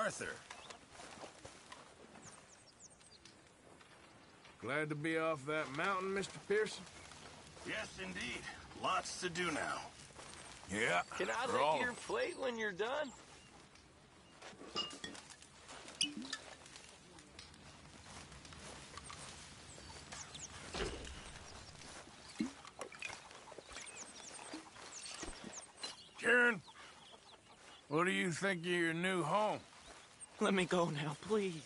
Arthur. Glad to be off that mountain, Mr. Pearson? Yes, indeed. Lots to do now. Yeah. Can I lick your plate when you're done? Karen, what do you think of your new home? Let me go now, please.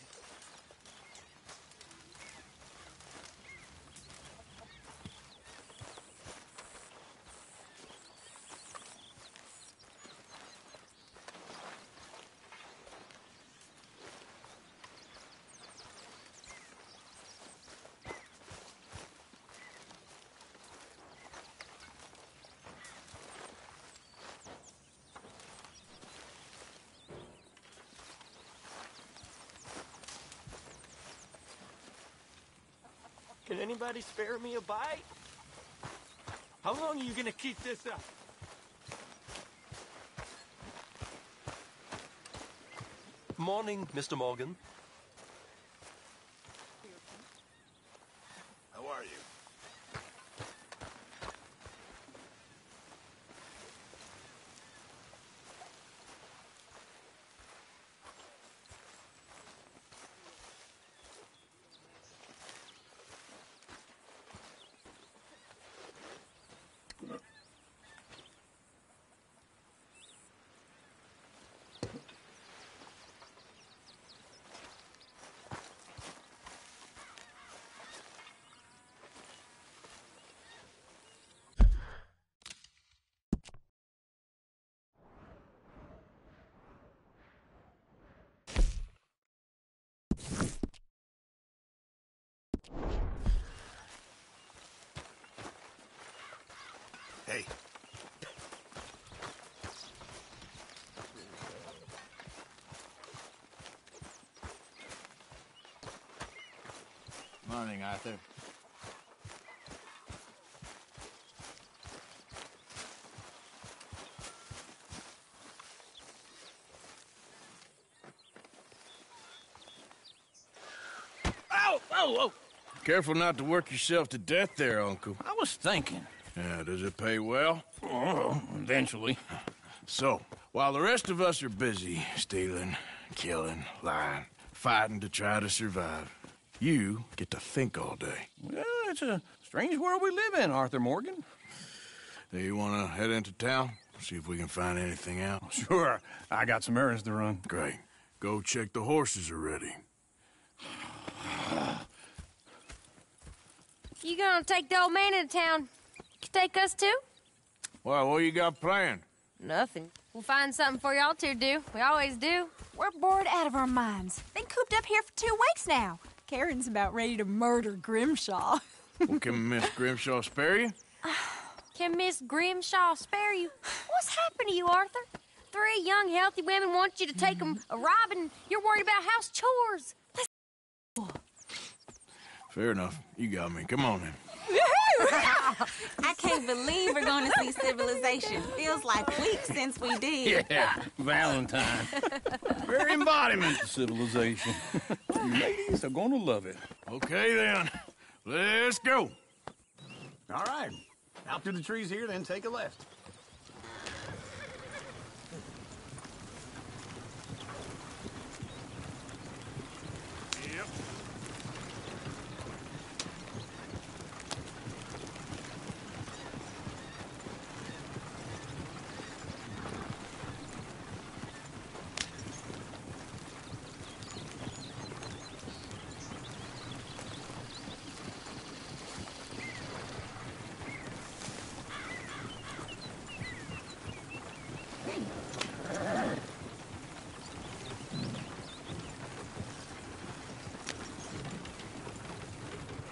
Can anybody spare me a bite? How long are you gonna keep this up? Morning, Mr. Morgan. How are you? Hey. Morning, Arthur. Ow! Oh, oh! Careful not to work yourself to death there, Uncle. I was thinking. Yeah, does it pay well? Oh, eventually. So, while the rest of us are busy stealing, killing, lying, fighting to try to survive, you get to think all day. Well, it's a strange world we live in, Arthur Morgan. Do you want to head into town? See if we can find anything out? Sure. I got some errands to run. Great. Go check the horses are ready. You gonna take the old man into town? Take us too? Well, what you got planned? Nothing. We'll find something for y'all to do. We always do. We're bored out of our minds. Been cooped up here for 2 weeks now. Karen's about ready to murder Grimshaw. Well, can Miss Grimshaw spare you? Can Miss Grimshaw spare you? What's happened to you, Arthur? 3 young, healthy women want you to take them a robbing. You're worried about house chores. Fair enough. You got me. Come on, then. I can't believe we're going to see civilization. Feels like weeks since we did. Yeah, Valentine. Very embodiment of civilization. You ladies are going to love it. Okay, then. Let's go. All right. Out through the trees here, then take a left. Yep.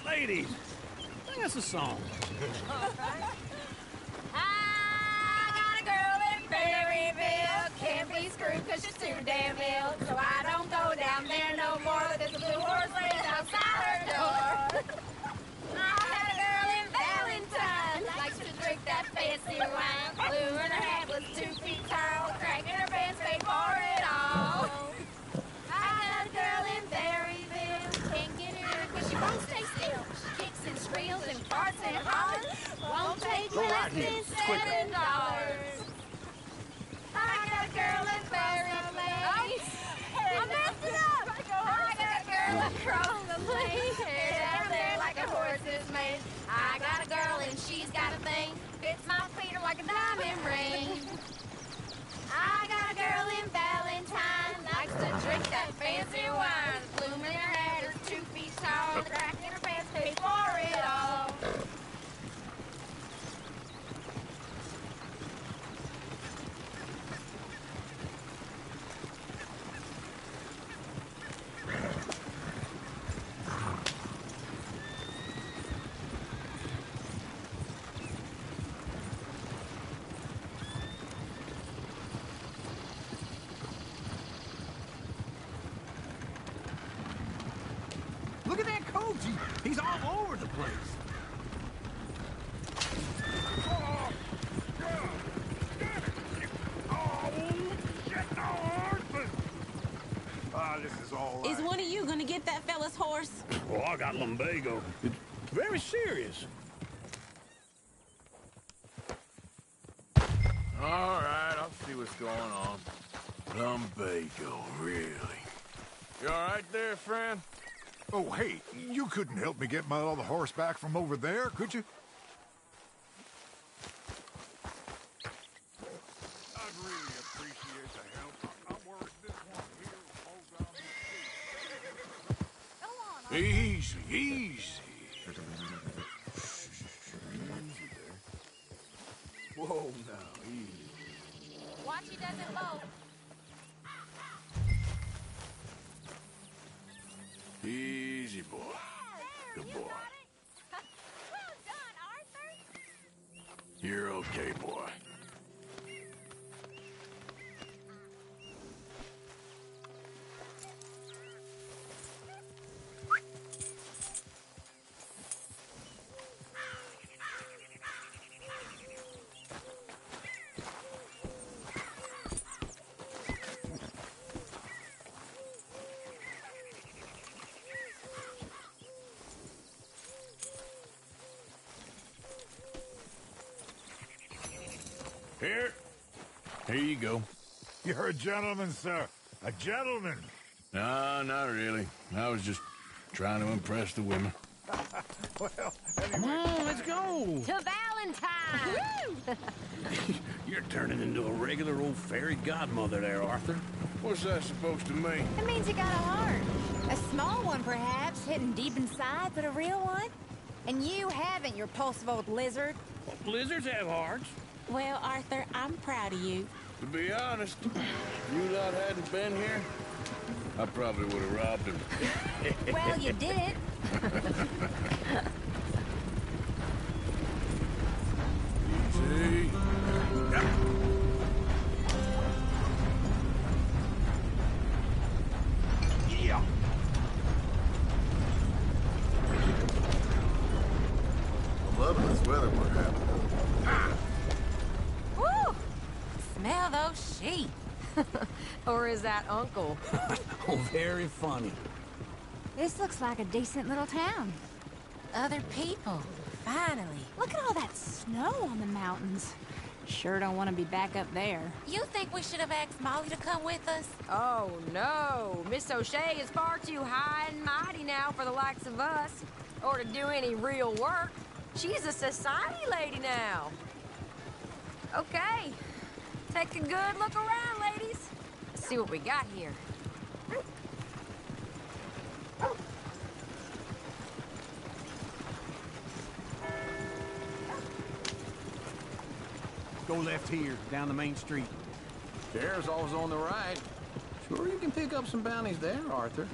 Ladies, sing us a song. I got a girl in Berryville. Can't be screwed because she's too damn ill. So I don't go down there no more. There's a blue horse lays outside her door. I had a girl in Valentine. Likes to drink that fancy wine. Blue and her hat was 2 feet tall. Cracking her pants paid for it all. was made. I got a girl and she's got a thing. Fits my feet are like a diamond ring. I got a girl in Valentine. Likes to drink that fancy wine. The plume in her hat is 2 feet tall. The crack in her pants pays for it all. Look at that coach. He's all over the place. This is all Is one of you gonna get that fella's horse? Oh, I got lumbago. It's very serious. All right, I'll see what's going on. Lumbago, really? You all right there, friend? Oh, hey, you couldn't help me get my other horse back from over there, could you? I'd really appreciate the help. I'm worried this one here will fall down the street. Easy, easy. Whoa, now, easy. Watch he doesn't bolt. Easy, boy. Good boy. Well done, Arthur. You're okay, boy. Here you go. You're a gentleman, sir. A gentleman. No, not really. I was just trying to impress the women. Well, Come on, let's go. To Valentine. You're turning into a regular old fairy godmother there, Arthur. What's that supposed to mean? It means you got a heart. A small one, perhaps, hidden deep inside, but a real one. And you haven't, you repulsive old lizard. Well, lizards have hearts. Well, Arthur, I'm proud of you. To be honest, if you lot hadn't been here, I probably would have robbed him. Well, you did it. Easy. Yeah. I'm loving this weather we're having. Woo! Smell those sheep. Or is that Uncle? Oh, very funny. This looks like a decent little town. Other people. Finally. Look at all that snow on the mountains. Sure don't want to be back up there. You think we should have asked Molly to come with us? Oh, no. Miss O'Shea is far too high and mighty now for the likes of us, or to do any real work. She's a society lady now. Okay. Take a good look around, ladies. Let's see what we got here. Go left here, down the main street. There's always on the right. Sure you can pick up some bounties there, Arthur.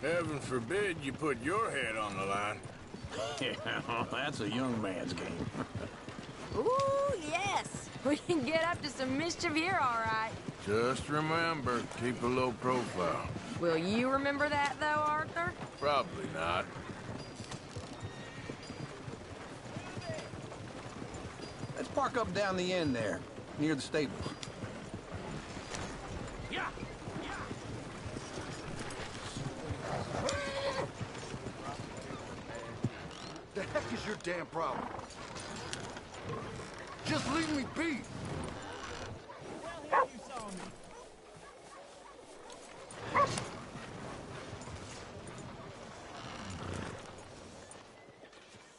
Heaven forbid you put your head on the line. Yeah, that's a young man's game. Ooh, yes. We can get up to some mischief here, all right. Just remember, keep a low profile. Will you remember that, though, Arthur? Probably not. Let's park up down the end there, near the stables. Yeah. The heck is your damn problem? Just leave me be!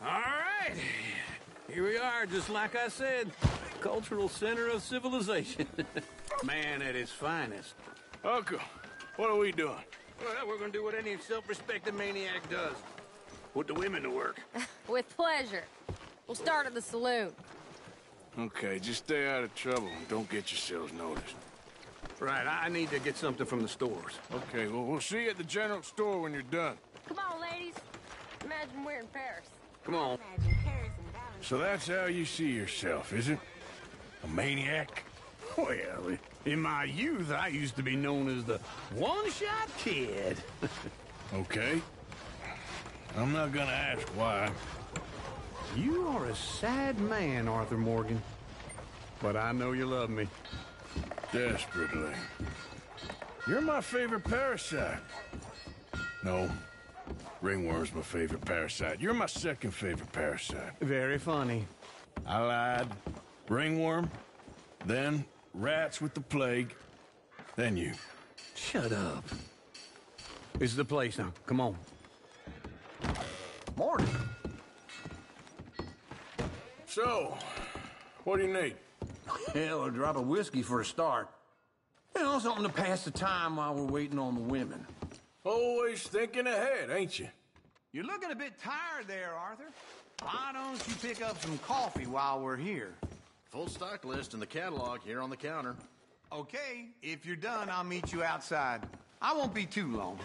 All fire, just like I said. Cultural center of civilization. Man at his finest. Uncle, what are we doing? Well, we're gonna do what any self-respecting maniac does. Put the women to work. With pleasure. We'll start at the saloon. Okay, just stay out of trouble and don't get yourselves noticed. Right, I need to get something from the stores. Okay, well, we'll see you at the general store when you're done. Come on, ladies. Imagine we're in Paris. Come on. Imagine Paris and Valentine. So that's how you see yourself, is it? A maniac? Well, in my youth, I used to be known as the one-shot kid. Okay. I'm not gonna ask why. You are a sad man, Arthur Morgan. But I know you love me. Desperately. You're my favorite parasite. No. Ringworm's my favorite parasite. You're my second favorite parasite. Very funny. I lied. Ringworm, then rats with the plague, then you. Shut up. This is the place now. Come on. Morning. So, what do you need? Hell, a drop of whiskey for a start. You know, something to pass the time while we're waiting on the women. Always thinking ahead, ain't you? You're looking a bit tired there, Arthur. Why don't you pick up some coffee while we're here? Full stock list in the catalog here on the counter. Okay, if you're done, I'll meet you outside. I won't be too long.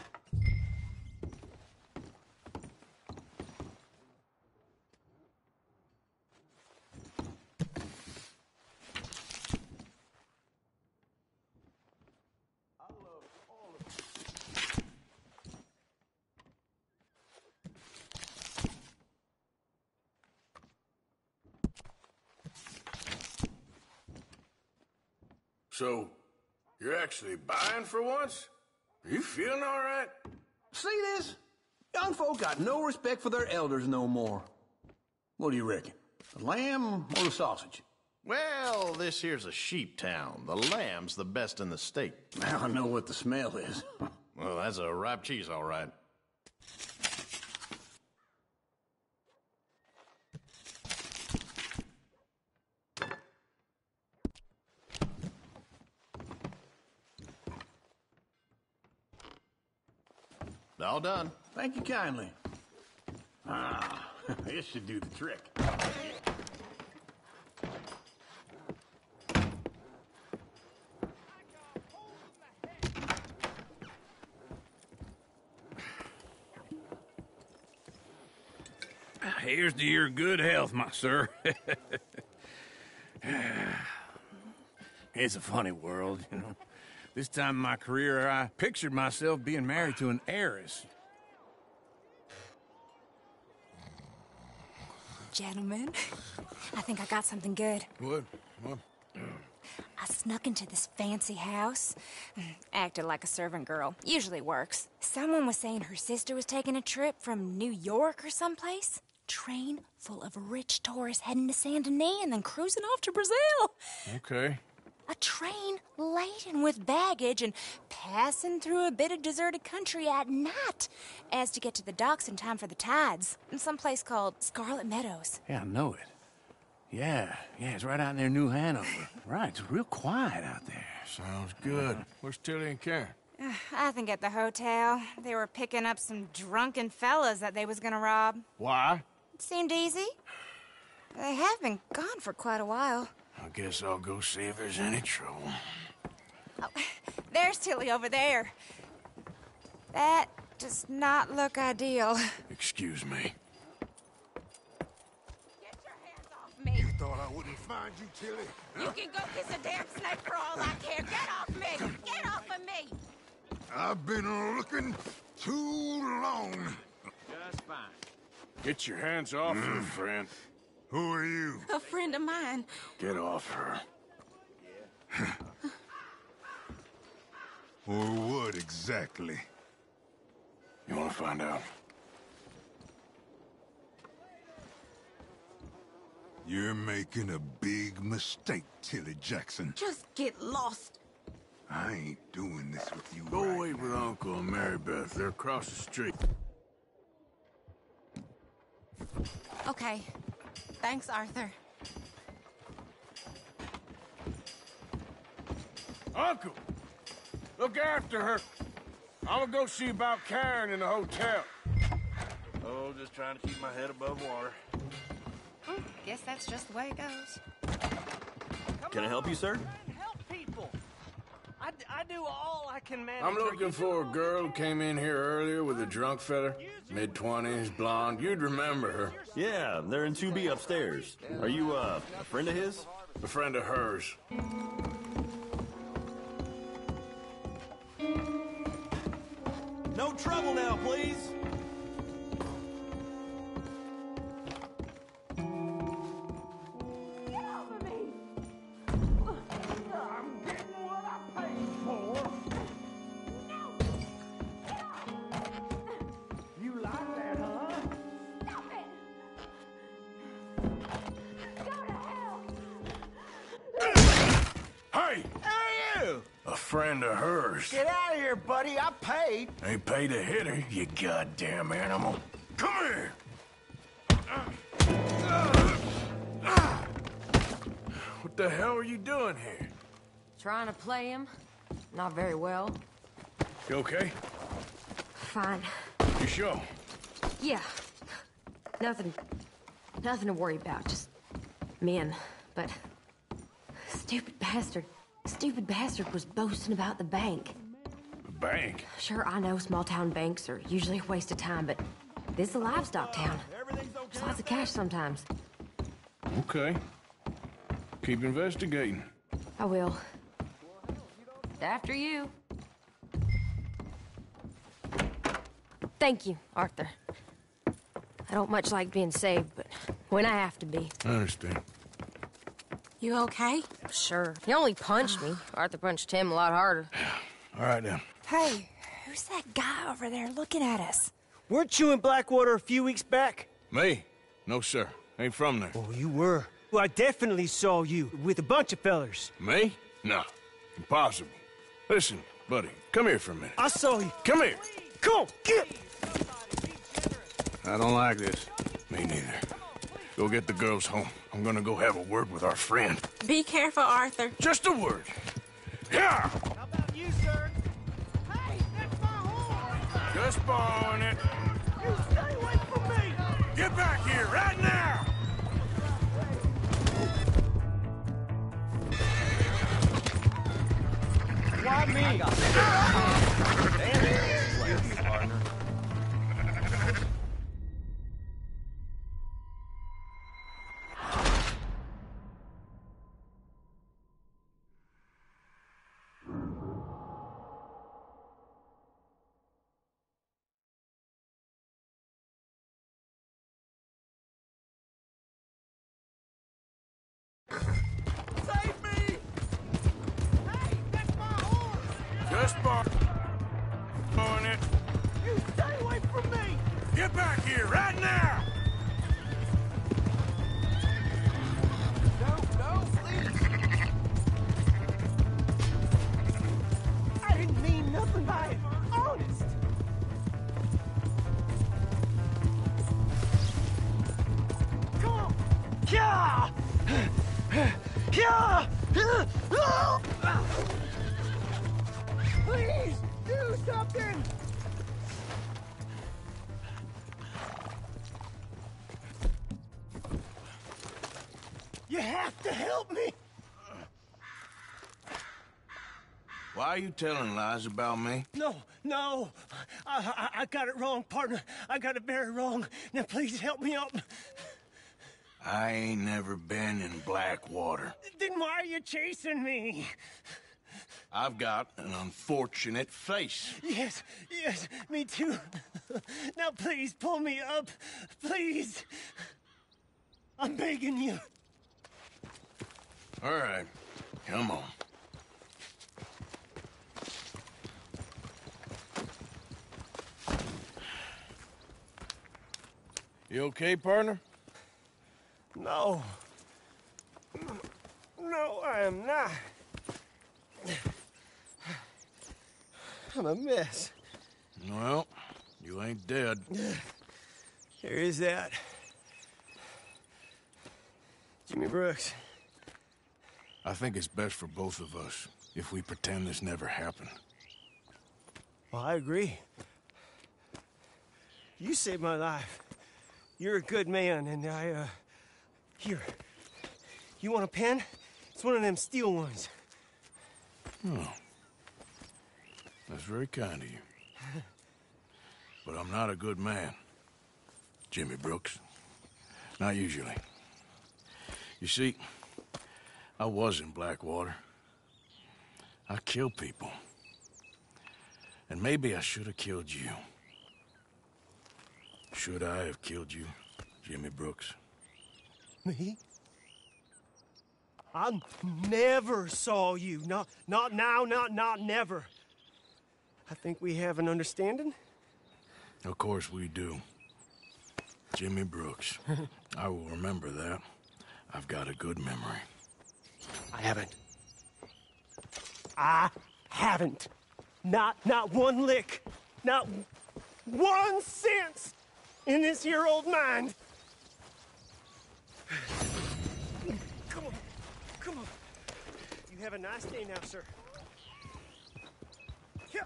So, you're actually buying for once? Are you feeling all right? See this? Young folk got no respect for their elders no more. What do you reckon? The lamb or the sausage? Well, this here's a sheep town. The lamb's the best in the state. Now I know what the smell is. Well, that's a ripe cheese, all right. All done. Thank you kindly. Ah, this should do the trick. Here's to your good health, my sir. It's a funny world, you know. This time in my career, I pictured myself being married to an heiress. Gentlemen, I think I got something good. What? I snuck into this fancy house. Acted like a servant girl. Usually works. Someone was saying her sister was taking a trip from New York or someplace. Train full of rich tourists heading to Saint Denis and then cruising off to Brazil. Okay. A train laden with baggage and passing through a bit of deserted country at night as to get to the docks in time for the tides in some place called Scarlet Meadows. Yeah, I know it. Yeah, it's right out near New Hanover. Right, it's real quiet out there. Sounds good. Where's Tilly and Karen? I think at the hotel. They were picking up some drunken fellas that they was gonna rob. Why? It seemed easy. They have been gone for quite a while. I guess I'll go see if there's any trouble. Oh, there's Tilly over there. That does not look ideal. Excuse me. Get your hands off me. Thought I wouldn't find you, Tilly. You can go kiss a damn snake for all I care. Get off me! Get off of me! I've been looking too long. Just fine. Get your hands off her, friend. Who are you? A friend of mine. Get off her. Or what exactly? You want to find out? You're making a big mistake, Tilly Jackson. Just get lost. I ain't doing this with you. Go right wait with now. Uncle and Mary Beth. They're across the street. Okay. Thanks, Arthur. Uncle, look after her. I'm gonna go see about Karen in the hotel. Oh, just trying to keep my head above water. Guess that's just the way it goes. Can I help you, sir? Help people. I do all I can manage. I'm looking for a girl who came in here earlier with a drunk fella. Mid-20s, blonde. You'd remember her. Yeah, they're in 2B upstairs. Are you, a friend of his? A friend of hers. No trouble now, please. Hey! Who are you? A friend of hers. Get out of here, buddy. I paid. Ain't paid to hit her, you goddamn animal. Come here! What the hell are you doing here? Trying to play him. Not very well. You okay? Fine. You sure? Yeah. Nothing to worry about. Just men. But stupid bastard was boasting about the bank. The bank? Sure, I know small town banks are usually a waste of time, but this is a livestock town. There's lots of cash sometimes. Okay. Keep investigating. I will. After you. Thank you, Arthur. I don't much like being saved, but when I have to be. I understand. You okay? Sure. He only punched me. Arthur punched him a lot harder. All right, then. Hey, who's that guy over there looking at us? Weren't you in Blackwater a few weeks back? Me? No, sir. Ain't from there. Oh, you were. Well, I definitely saw you with a bunch of fellers. Me? No. Impossible. Listen, buddy, come here for a minute. I saw you. Come here. Come on, get! I don't like this. Me neither. Go get the girls home. I'm gonna go have a word with our friend. Be careful, Arthur. Just a word. Yeah! How about you, sir? Hey, that's my horse! Just borrowing it. You stay away from me! Get back here right now! Why me? Damn it. Partner. Save me! Hey, that's my horse! Just borrowing it. You stay away from me! Get back here right now! No, please! I didn't mean nothing by it. Honest! Come on! Yeah! Yeah! Please, do something! You have to help me! Why are you telling lies about me? No. I got it wrong, partner. I got it very wrong. Now, please help me out. I ain't never been in Blackwater. Then why are you chasing me? I've got an unfortunate face. Yes, me too. Now, please, pull me up. Please. I'm begging you. All right, come on. You okay, partner? No, I am not. I'm a mess. Well, you ain't dead. There is that. Jimmy Brooks. I think it's best for both of us if we pretend this never happened. Well, I agree. You saved my life. You're a good man, and Here. You want a pen? It's one of them steel ones. Oh. That's very kind of you. But I'm not a good man, Jimmy Brooks. Not usually. You see, I was in Blackwater. I killed people. And maybe I should have killed you. Should I have killed you, Jimmy Brooks? Me? I never saw you. Not now, not never. I think we have an understanding. Of course we do. Jimmy Brooks. I will remember that. I've got a good memory. I haven't. Not one lick. Not 1 cent in this here old mind. Come on. You have a nice day now, sir. Here.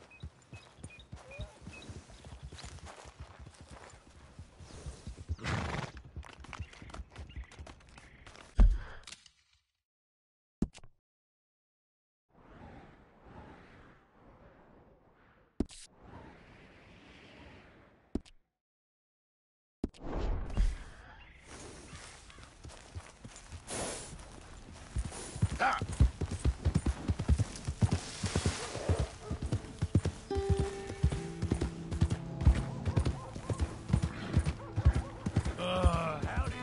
Howdy.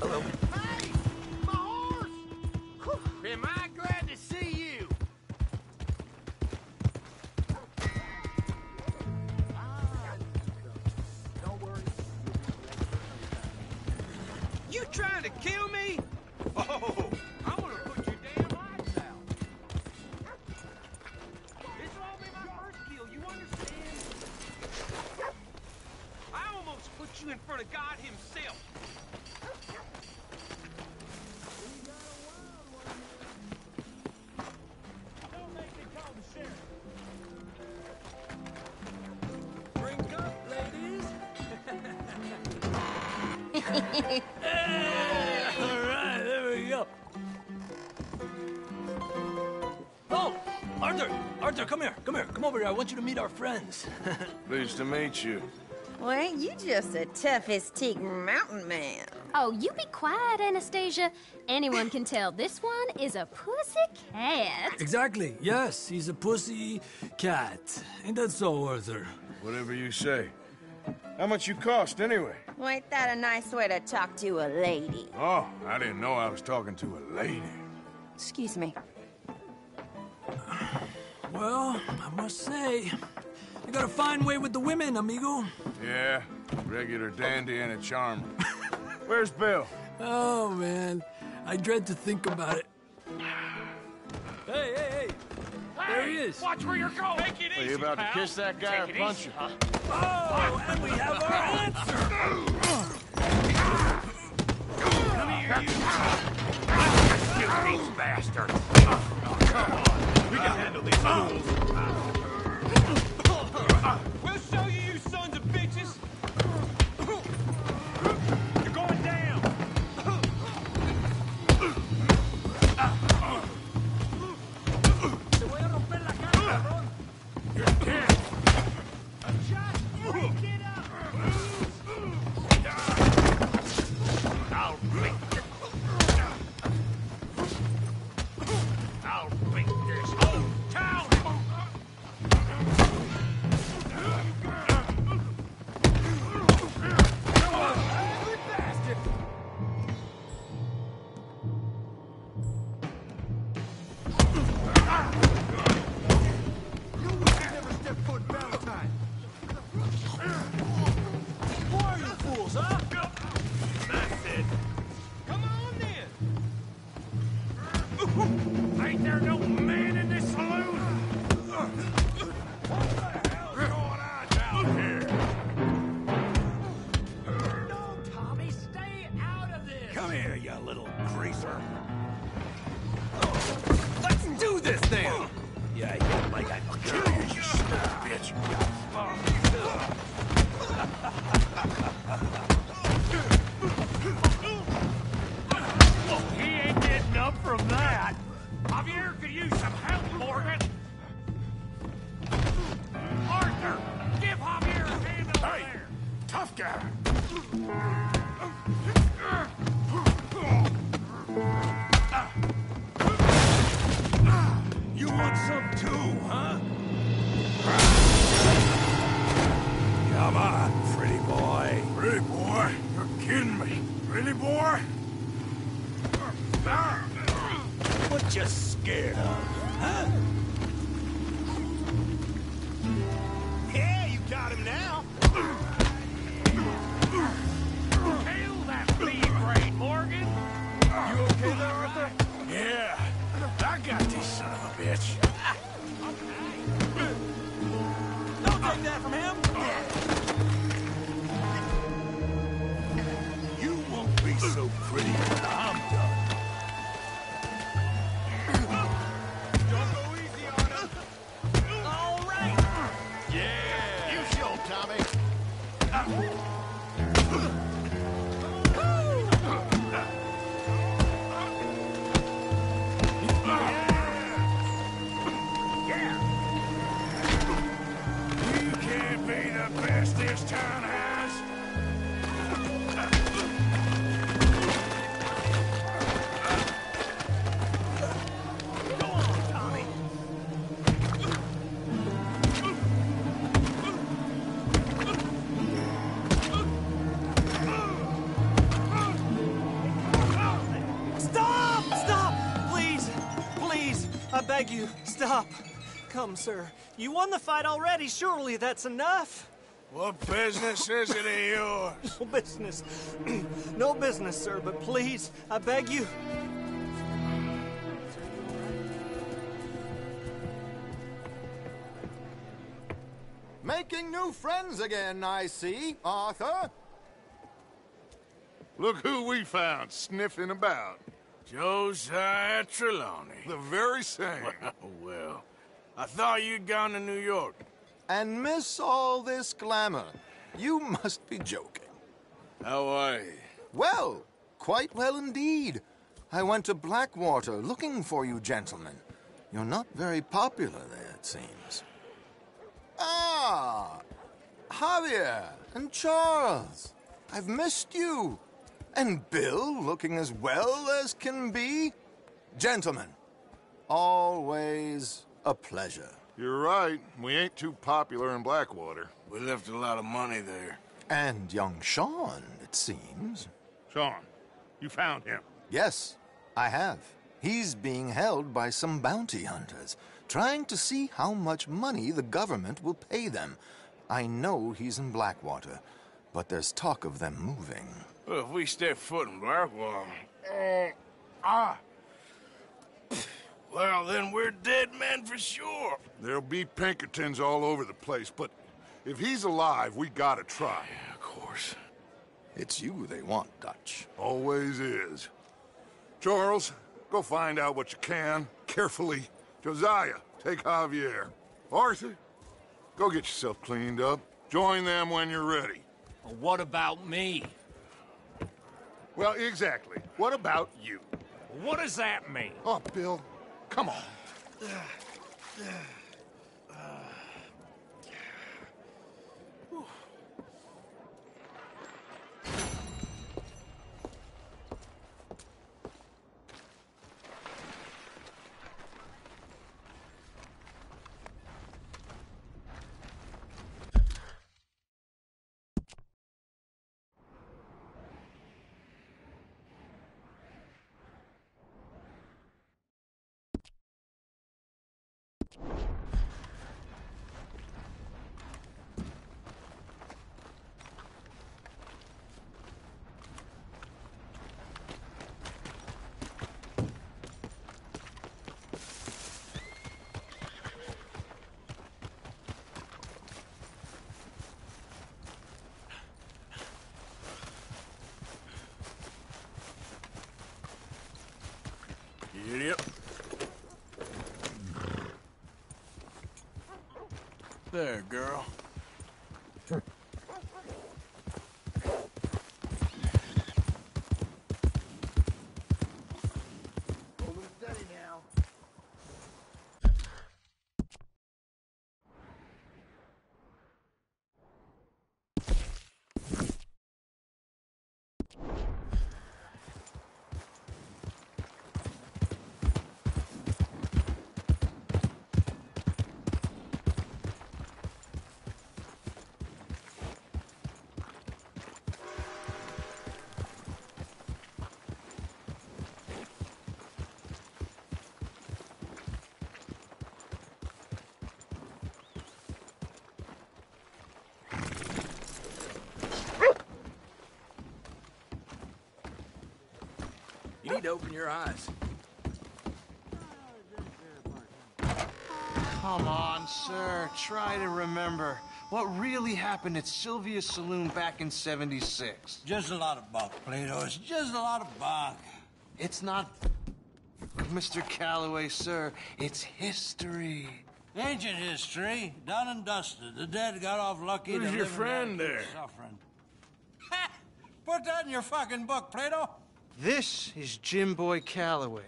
Hello. Hey! My horse! Am I glad to see you? Don't worry. You trying to kill me? Oh, I'm gonna put your damn lights out. This will all be my first kill, you understand? I almost put you in front of God himself. Don't make me call the sheriff. Drink up, ladies. All right, there we go. Oh, Arthur, come here. Come over here. I want you to meet our friends. Pleased to meet you. Well, ain't you just a tough-as-teak mountain man? Oh, you be quiet, Anastasia. Anyone can tell this one is a pussy cat. Exactly. Yes, he's a pussy cat. Ain't that so, Arthur? Whatever you say. How much you cost, anyway? Well, ain't that a nice way to talk to a lady? Oh, I didn't know I was talking to a lady. Excuse me. Well, I must say, you got a fine way with the women, amigo. Yeah, regular dandy and a charmer. Where's Bill? Oh, man. I dread to think about it. Hey! There he is. Watch where you're going. Take it Are easy, you about pal. to kiss that guy or Take it punch easy, him? huh? Oh, and we have our answer. Come here, you these bastards. Come on. We can handle these fools. We'll show you, you sons of bitches. You're going down. Te voy a romper la cara, cabrón. You're dead. Just break it up. I'll break this whole town. Come here, you little greaser. Let's do this then! Yeah, you like I kill you, you stupid bitch. He ain't getting up from that. Javier could use some help, Morgan. Arthur, give Javier a hand over there. Tough guy. You want some too, huh? Come on, pretty boy. Pretty boy? You're kidding me. Pretty boy? What you scared of, huh? Yeah, you got him now. Kill that flea brain, Morgan. You okay there, Arthur? Yeah, I got this son of a bitch. Don't take that from him. You won't be so pretty when I'm done. Don't go easy on him. All right. Yeah! You show, Tommy. You can't be the best this town has. Go on, Tommy. Stop! Stop! Please! Please! I beg you, stop. Come, sir. You won the fight already. Surely that's enough. What business is it of yours? No business. No business, sir, but please, I beg you. Making new friends again, I see, Arthur. Look who we found sniffing about. Josiah Trelawney. The very same. Well, I thought you'd gone to New York. And miss all this glamour. You must be joking. How are you? Well, quite well indeed. I went to Blackwater looking for you gentlemen. You're not very popular there, it seems. Ah, Javier and Charles. I've missed you. And Bill looking as well as can be. Gentlemen, always a pleasure. You're right. We ain't too popular in Blackwater. We left a lot of money there. And young Sean, it seems. Sean, you found him. Yes, I have. He's being held by some bounty hunters, trying to see how much money the government will pay them. I know he's in Blackwater, but there's talk of them moving. Well, if we step foot in Blackwater... Well, then we're dead men for sure. There'll be Pinkertons all over the place, but if he's alive, we gotta try. Yeah, of course. It's you they want, Dutch. Always is. Charles, go find out what you can, carefully. Josiah, take Javier. Arthur, go get yourself cleaned up. Join them when you're ready. Well, what about me? Well, exactly. What about you? What does that mean? Oh, Bill, come on. You Giddy up. There, girl. You need to open your eyes. Come on, sir. Try to remember. What really happened at Sylvia's Saloon back in '76? Just a lot of bunk, Plato. It's just a lot of bunk. It's not Mr. Calloway, sir. It's history. Ancient history. Done and dusted. The dead got off lucky. Who's the your living friend got there? Suffering. Ha! Put that in your fucking book, Plato. This is Jim Boy Calloway.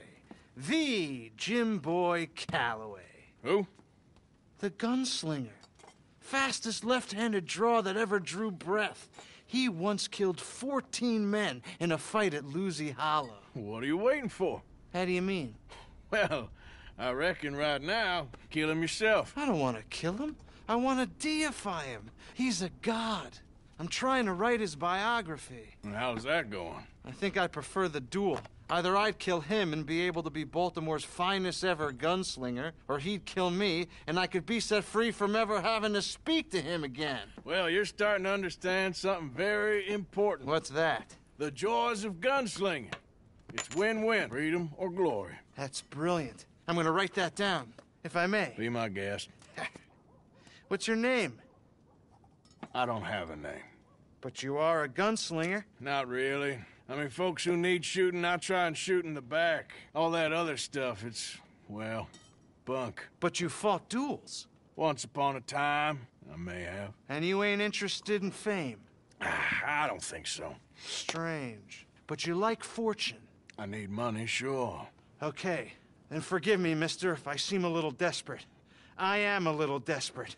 The Jim Boy Calloway. Who? The gunslinger. Fastest left-handed draw that ever drew breath. He once killed 14 men in a fight at Lucy Hollow. What are you waiting for? How do you mean? Well, I reckon right now, kill him yourself. I don't want to kill him. I want to deify him. He's a god. I'm trying to write his biography. And how's that going? I think I prefer the duel. Either I'd kill him and be able to be Baltimore's finest ever gunslinger, or he'd kill me and I could be set free from ever having to speak to him again. Well, you're starting to understand something very important. What's that? The joys of gunslinging. It's win-win, freedom or glory. That's brilliant. I'm gonna write that down, if I may. Be my guest. What's your name? I don't have a name. But you are a gunslinger. Not really. I mean, folks who need shooting, I try and shoot in the back. All that other stuff, it's, well, bunk. But you fought duels. Once upon a time, I may have. And you ain't interested in fame. I don't think so. Strange. But you like fortune. I need money, sure. Okay. Then forgive me, mister, if I seem a little desperate. I am a little desperate.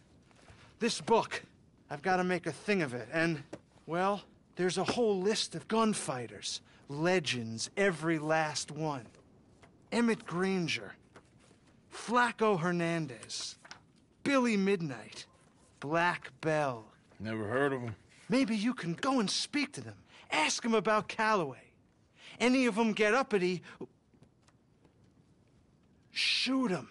This book, I've got to make a thing of it, and, well, there's a whole list of gunfighters. Legends, every last one. Emmett Granger. Flaco Hernandez. Billy Midnight. Black Bell. Never heard of them. Maybe you can go and speak to them. Ask them about Calloway. Any of them get uppity, shoot them.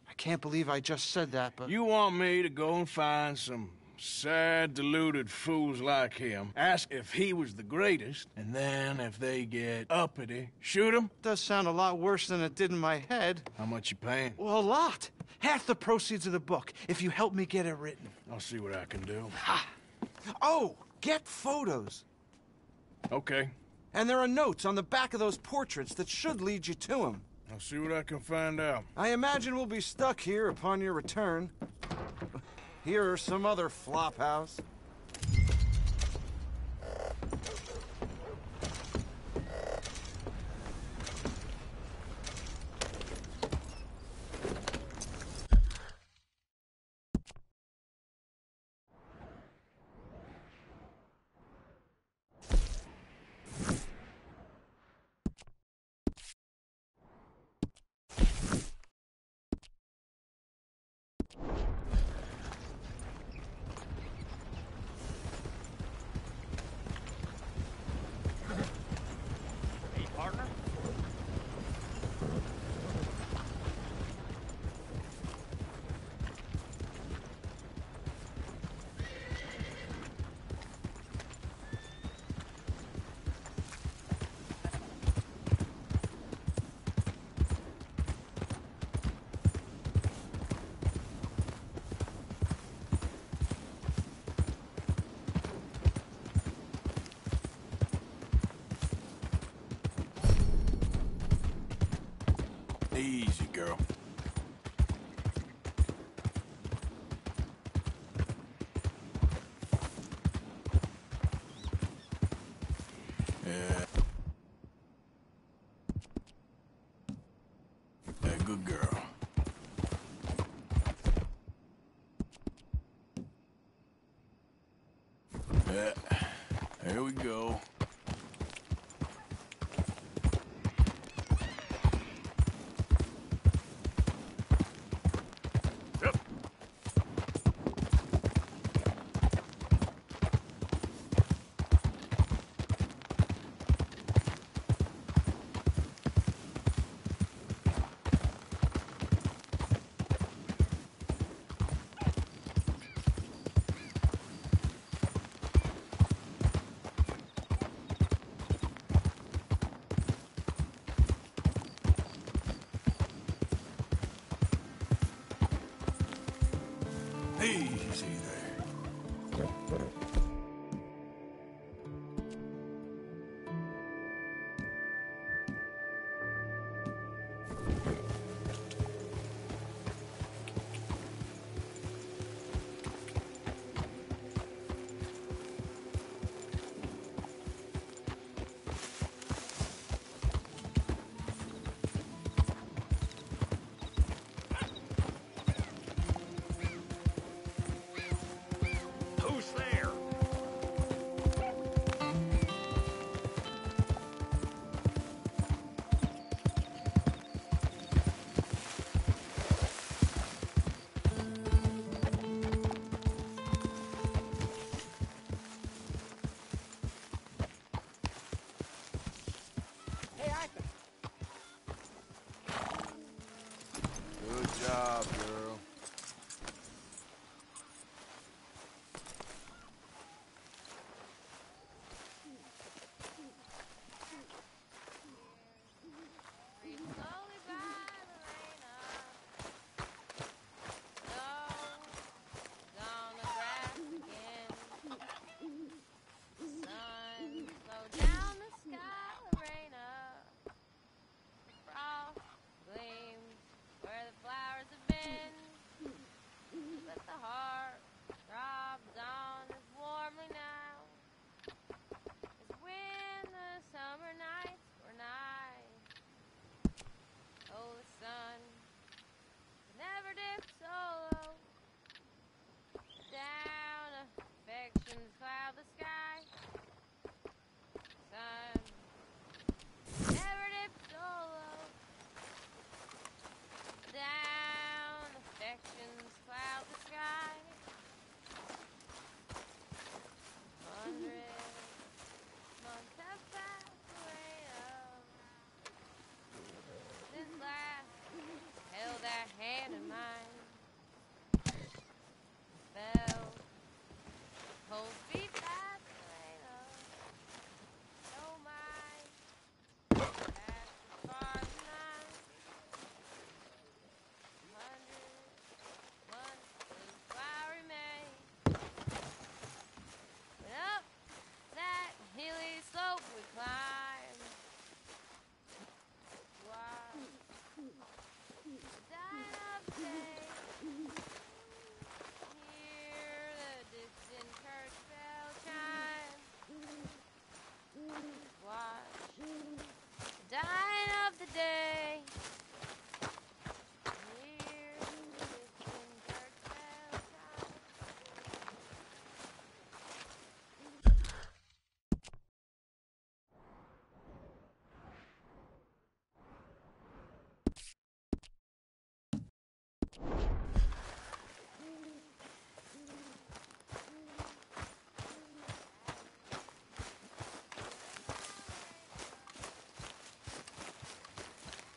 I can't believe I just said that, but... You want me to go and find some sad, deluded fools like him, ask if he was the greatest, and then if they get uppity, shoot him? Does sound a lot worse than it did in my head. How much you paying? Well, a lot. Half the proceeds of the book, if you help me get it written. I'll see what I can do. Ha! Oh, get photos. Okay. And there are notes on the back of those portraits that should lead you to him. I'll see what I can find out. I imagine we'll be stuck here upon your return. Here or some other flop house. Easy, girl. Yeah. Yeah, good girl. Yeah. There we go. Easy there. Who's there? Good job, girl.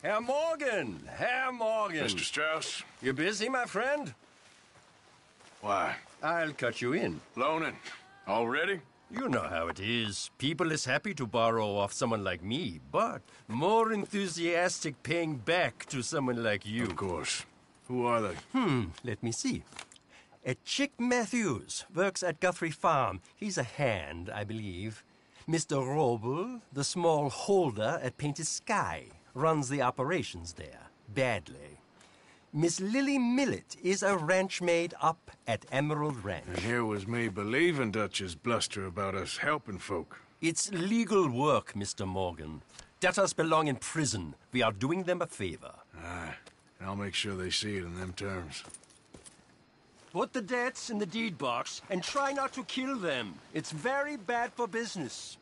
Herr Morgan! Herr Morgan! Mr. Strauss? You busy, my friend? Why? I'll cut you in. Loaning? Already? You know how it is. People is happy to borrow off someone like me, but more enthusiastic paying back to someone like you. Of course. Who are they? Let me see. Chick Matthews works at Guthrie Farm. He's a hand, I believe. Mr. Roble, the small holder at Painted Sky, runs the operations there. badly. Miss Lily Millet is a ranch maid up at Emerald Ranch. And here was me believing Dutch's bluster about us helping folk. It's legal work, Mr. Morgan. Debtors belong in prison. We are doing them a favor. Aye. I'll make sure they see it in them terms. Put the debts in the deed box and try not to kill them. It's very bad for business.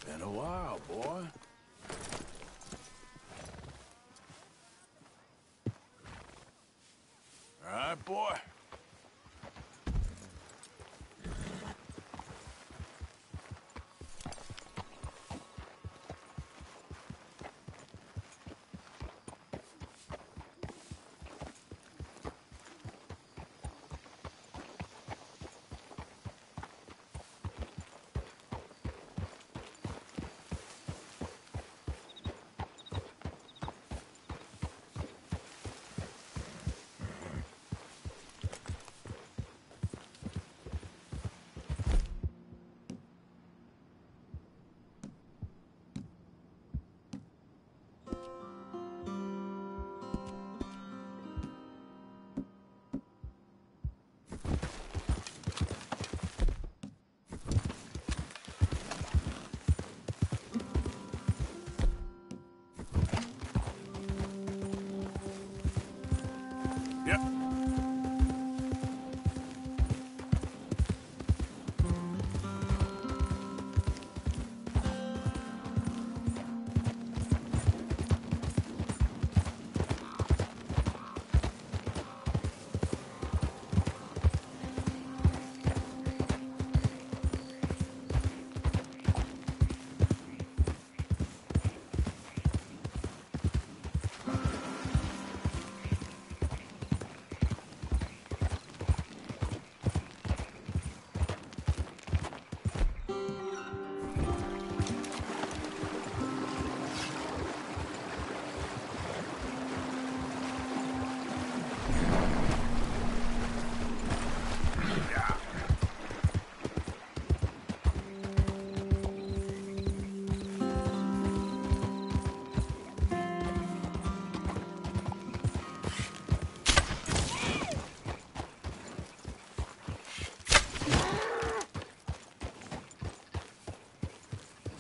Been a while, boy. All right, boy.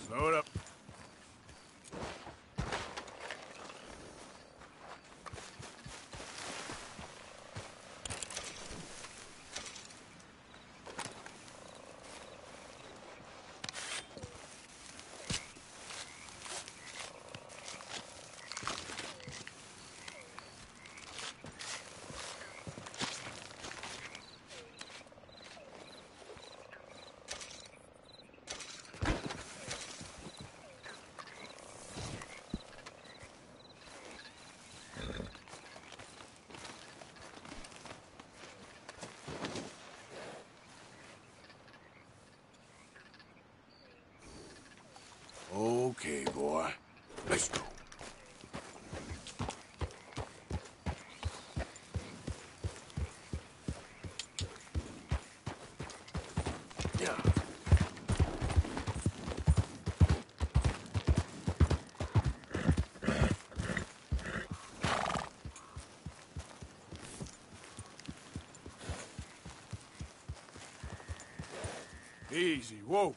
Slow it up. Okay, boy. Let's go. Yeah. Easy, whoa.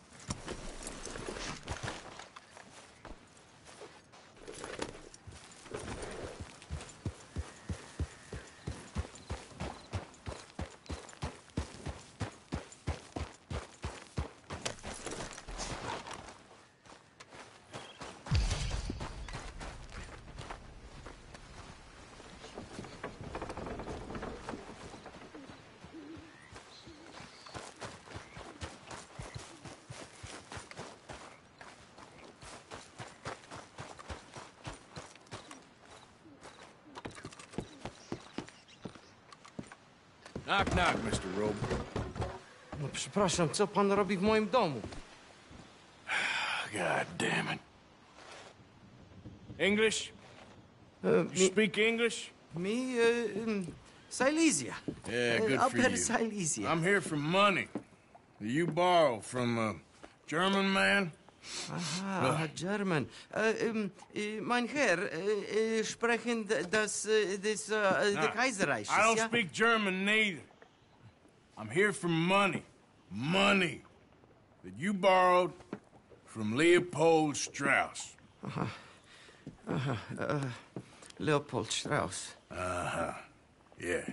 Knock, knock, Mr. Robe. No, przepraszam, co pan robi w moim domu? God damn it. English? You speak English? Me, Silesia. Yeah, good for Upper you. Silesia. I'm here for money that you borrow from a German man. Aha, German. Mein Herr, sprechen das Kaiserreich. I don't speak German neither. I'm here for money. Money that you borrowed from Leopold Strauss. Leopold Strauss. Uh-huh. Yeah.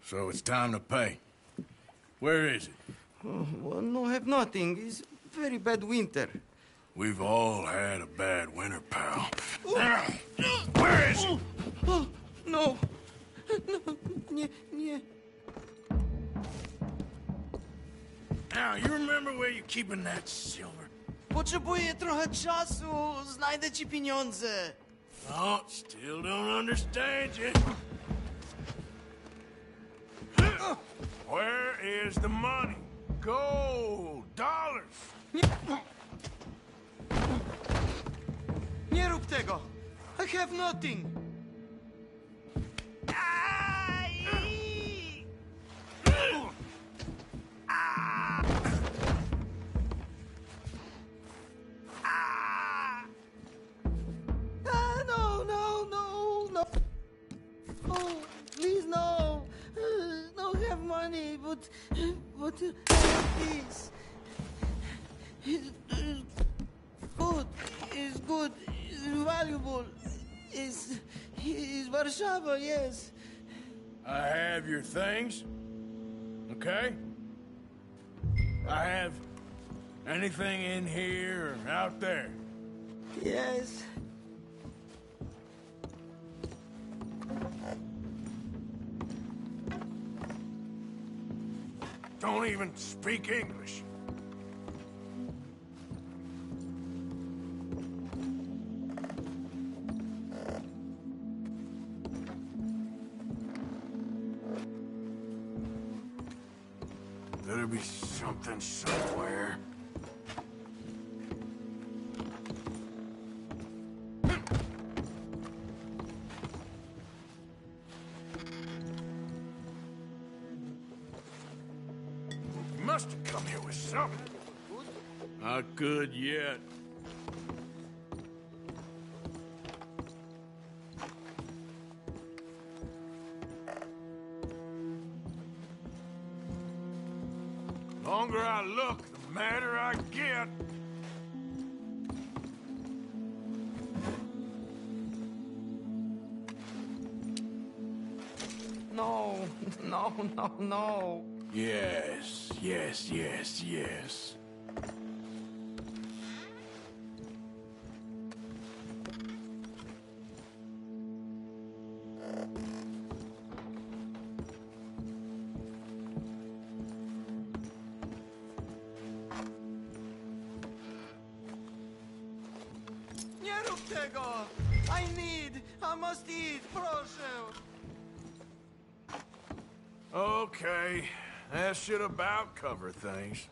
So it's time to pay. Where is it? Oh, well, no, have nothing. It's very bad winter. We've all had a bad winter, pal. Where is it? Oh, no. No, nie. Now, you remember where you're keeping that silver? Potrzebuję trochę czasu. Znajdę ci pieniądze. Oh, still don't understand you. Where is the money? Gold, dollars. Nie rób tego. I have nothing. No. Oh, please, no. Don't have money, but please. It's good. It's valuable. It's Warszawa, yes. I have your things, okay? I have anything in here or out there. Yes. Don't even speak English. There'll be something somewhere. You must have come here with something. Not good yet. The longer I look, the madder I get. No. Yes. Nie rób tego! I must eat, proszę! Okay, that should about cover things.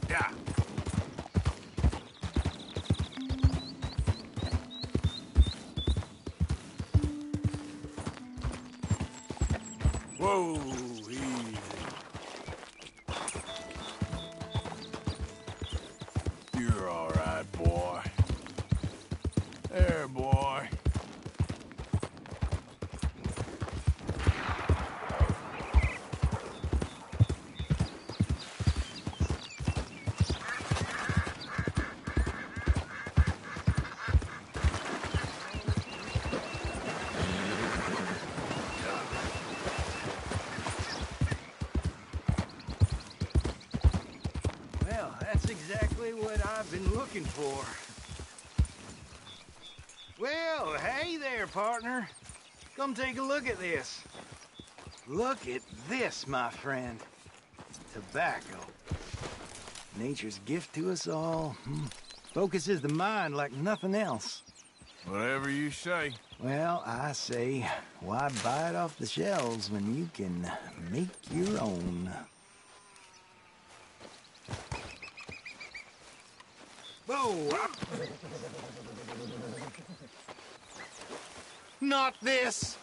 Yeah. Whoa, easy. You're all right, boy. There, boy. looking for. Well, hey there, partner. Come take a look at this. Look at this, my friend. Tobacco. Nature's gift to us all. Focuses the mind like nothing else. Whatever you say. Well, I say, why buy it off the shelves when you can make your own? Whoa! Not this!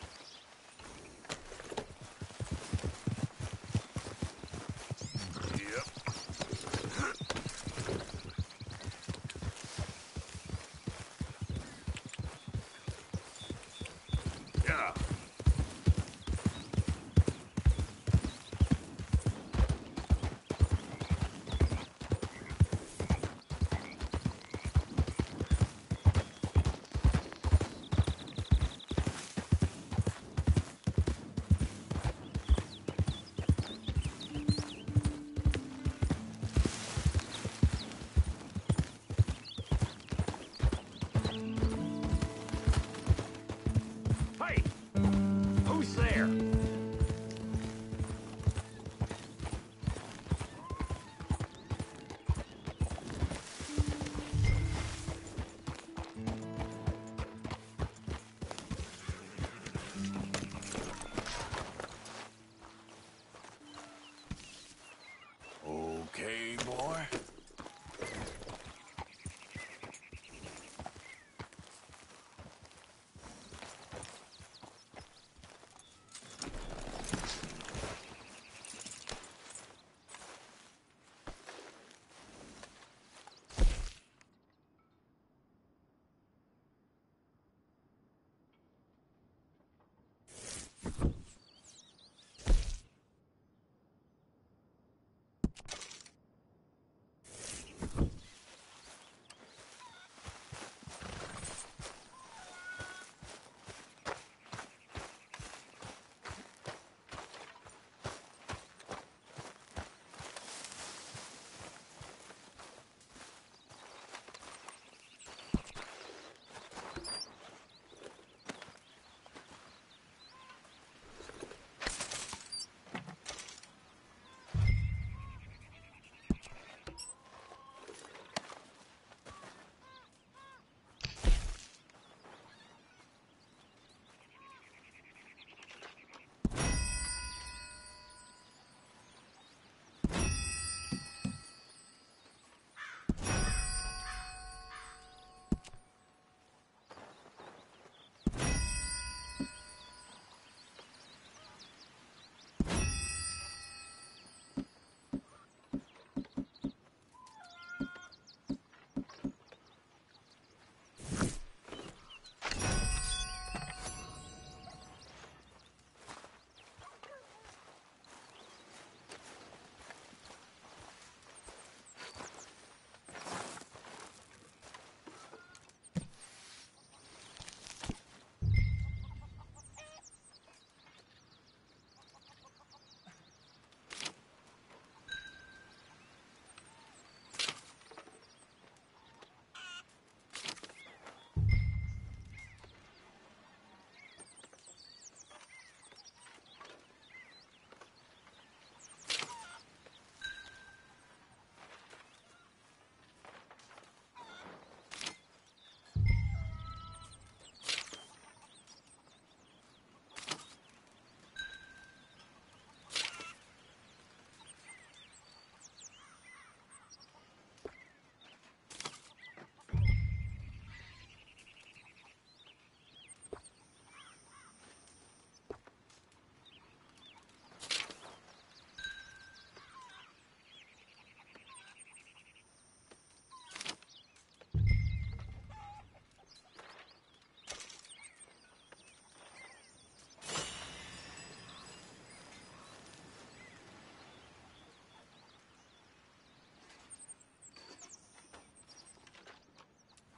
Yeah. Hey! Who's there? Okay, boy.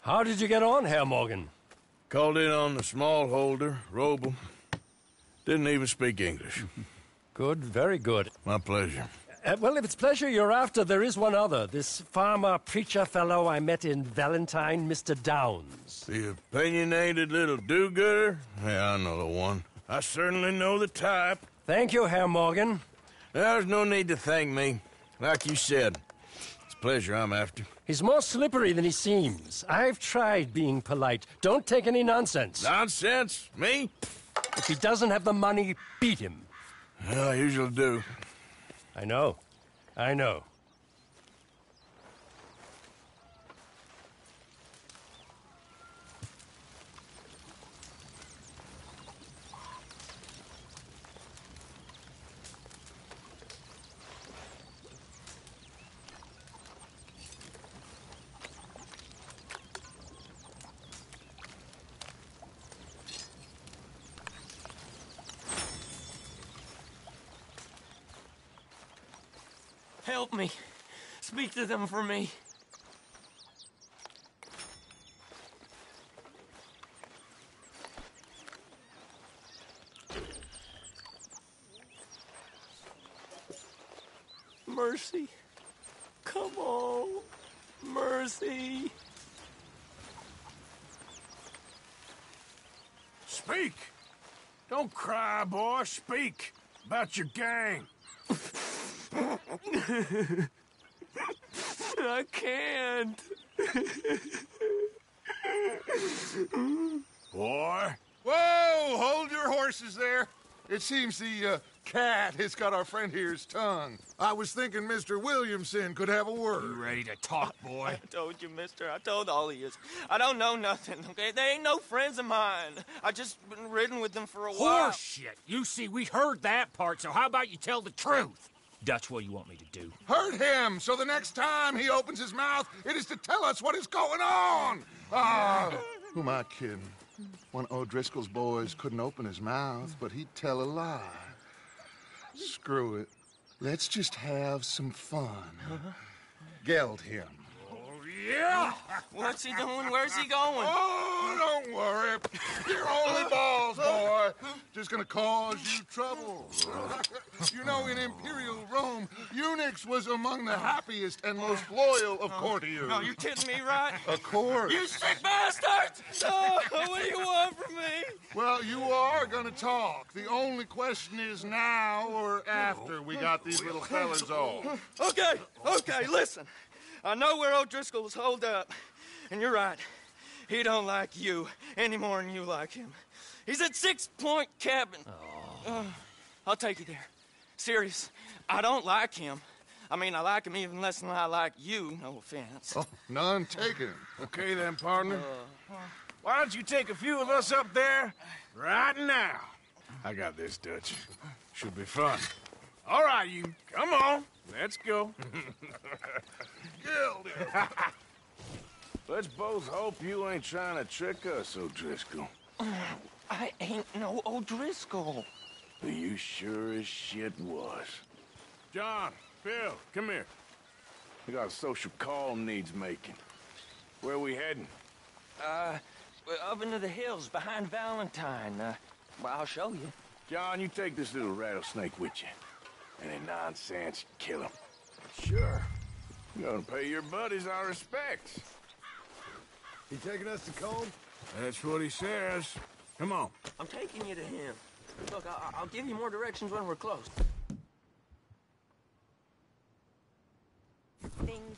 How did you get on, Herr Morgan? Called in on the small holder, Roble. Didn't even speak English. Good, very good. My pleasure. Well, if it's pleasure you're after, there is one other. This farmer preacher fellow I met in Valentine, Mr. Downs. The opinionated little do-gooder? Yeah, I know the one. I certainly know the type. Thank you, Herr Morgan. There's no need to thank me. Like you said, it's pleasure I'm after. He's more slippery than he seems. I've tried being polite. Don't take any nonsense. Nonsense? Me? If he doesn't have the money, beat him. Well, I usually do. I know. I know. Help me. Speak to them for me. Mercy. Come on. Mercy. Speak! Don't cry, boy. Speak about your gang. I can't. Boy. Whoa! Hold your horses there. It seems the cat has got our friend here's tongue. I was thinking Mr. Williamson could have a word. You ready to talk, boy? I told you, mister. I told all of you. I don't know nothing, okay? They ain't no friends of mine. I just been riding with them for a while. Horseshit. You see, we heard that part, so how about you tell the truth? Dutch, what do you want me to do? Hurt him, so the next time he opens his mouth, it is to tell us what is going on. Who am I kidding? One of O'Driscoll's boys couldn't open his mouth, but he'd tell a lie. Screw it. Let's just have some fun. Geld him. Yeah! What's he doing? Where's he going? Oh, don't worry. You're only balls, boy. Just gonna cause you trouble. You know, in Imperial Rome, eunuchs was among the happiest and most loyal of courtiers. No, you kidding me, right? Of course. You sick bastards! Oh, what do you want from me? Well, you are gonna talk. The only question is now or after we got these little fellas off. Okay, listen. I know where O'Driscoll's holed up, and you're right. He don't like you any more than you like him. He's at 6 Point Cabin. I'll take you there. Serious, I don't like him. I mean, I like him even less than I like you, no offense. Oh, none taken. Okay then, partner. Why don't you take a few of us up there right now? I got this, Dutch. Should be fun. All right, you. Come on. Let's go. Let's both hope you ain't trying to trick us, O'Driscoll. I ain't no O'Driscoll. You sure as shit was. John, Phil, come here. We got a social call needs making. Where we heading? Up into the hills behind Valentine. Well, I'll show you. John, you take this little rattlesnake with you. Any nonsense, kill him. Sure. You're gonna pay your buddies our respects. He taking us to Combe? That's what he says. Come on. I'm taking you to him. Look, I'll give you more directions when we're close.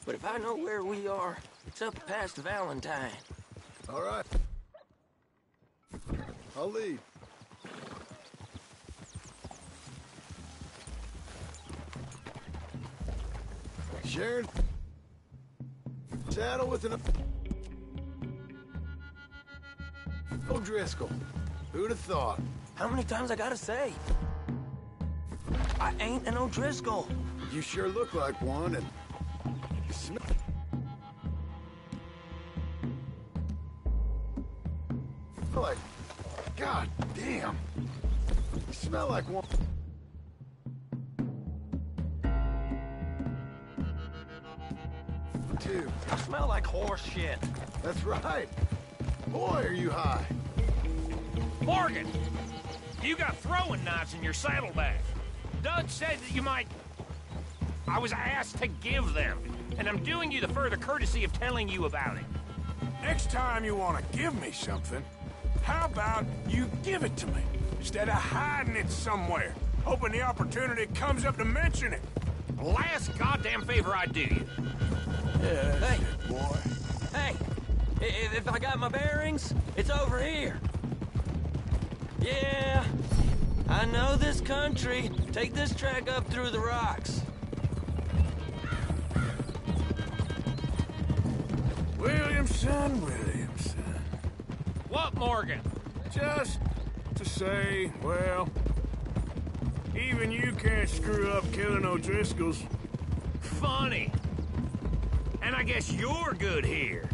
But if I know where we are, it's up past Valentine. All right. I'll lead. Sharon? Saddle with an... O'Driscoll. Who'd have thought? How many times I gotta say? I ain't an O'Driscoll. You sure look like one, and... you smell... like... God damn. You smell like one... Two. You smell like horse shit. That's right. Boy, are you high. Morgan! You got throwing knives in your saddlebag. Dutch said that you might... I was asked to give them, and I'm doing you the further courtesy of telling you about it. Next time you want to give me something, how about you give it to me, instead of hiding it somewhere, hoping the opportunity comes up to mention it? Last goddamn favor I do you. Yeah, that's Hey. it, boy. Hey, if I got my bearings, it's over here. Yeah, I know this country. Take this track up through the rocks. Williamson. What, Morgan? Just to say, well, even you can't screw up killing O'Driscolls. Funny. And I guess you're good here.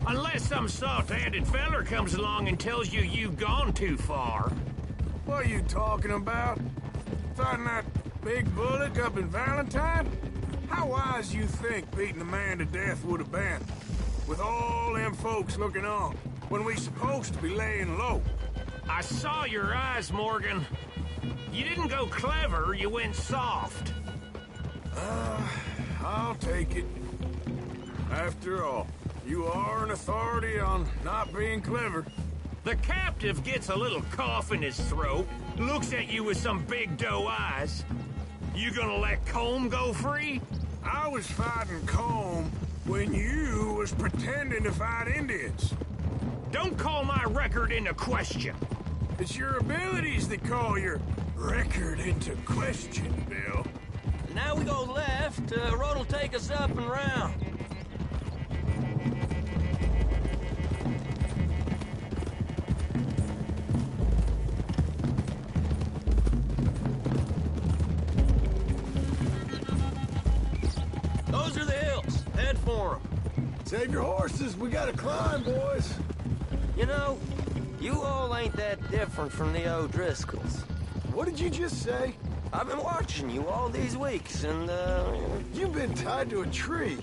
Unless some soft-handed feller comes along and tells you you've gone too far. What are you talking about? Fighting that big bullock up in Valentine? How wise you think beating a man to death would have been? With all them folks looking on, when we supposed to be laying low. I saw your eyes, Morgan. You didn't go clever, you went soft. I'll take it. After all, you are an authority on not being clever. The captive gets a little cough in his throat, looks at you with some big doe eyes. You gonna let Combe go free? I was fighting Combe when you was pretending to fight Indians. Don't call my record into question. It's your abilities that call your record into question, Bill. Now we go left. Road will take us up and round. Those are the hills. Head for them. Save your horses. We gotta climb, boys. You know, you all ain't that different from the O'Driscolls. What did you just say? I've been watching you all these weeks, and, You've been tied to a tree.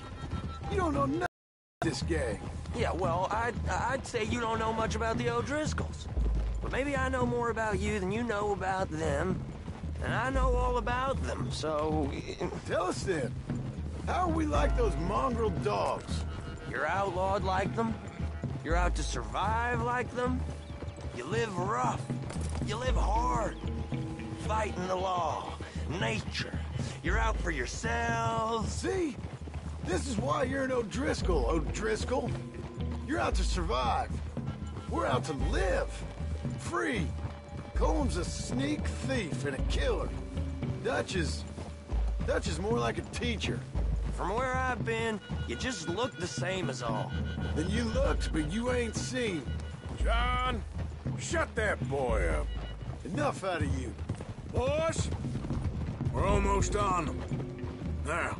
You don't know nothing about this gang. Yeah, well, I'd say you don't know much about the O'Driscolls. But maybe I know more about you than you know about them. And I know all about them, so... Tell us then. How are we like those mongrel dogs? You're outlawed like them. You're out to survive like them. You live rough. You live hard. Fighting the law, nature. You're out for yourselves. See? This is why you're an O'Driscoll, O'Driscoll. You're out to survive. We're out to live. Free. Comb's a sneak thief and a killer. Dutch is more like a teacher. From where I've been, you just look the same as all. Then you looked, but you ain't seen. John, shut that boy up. Enough out of you. Boys, we're almost on them. Now,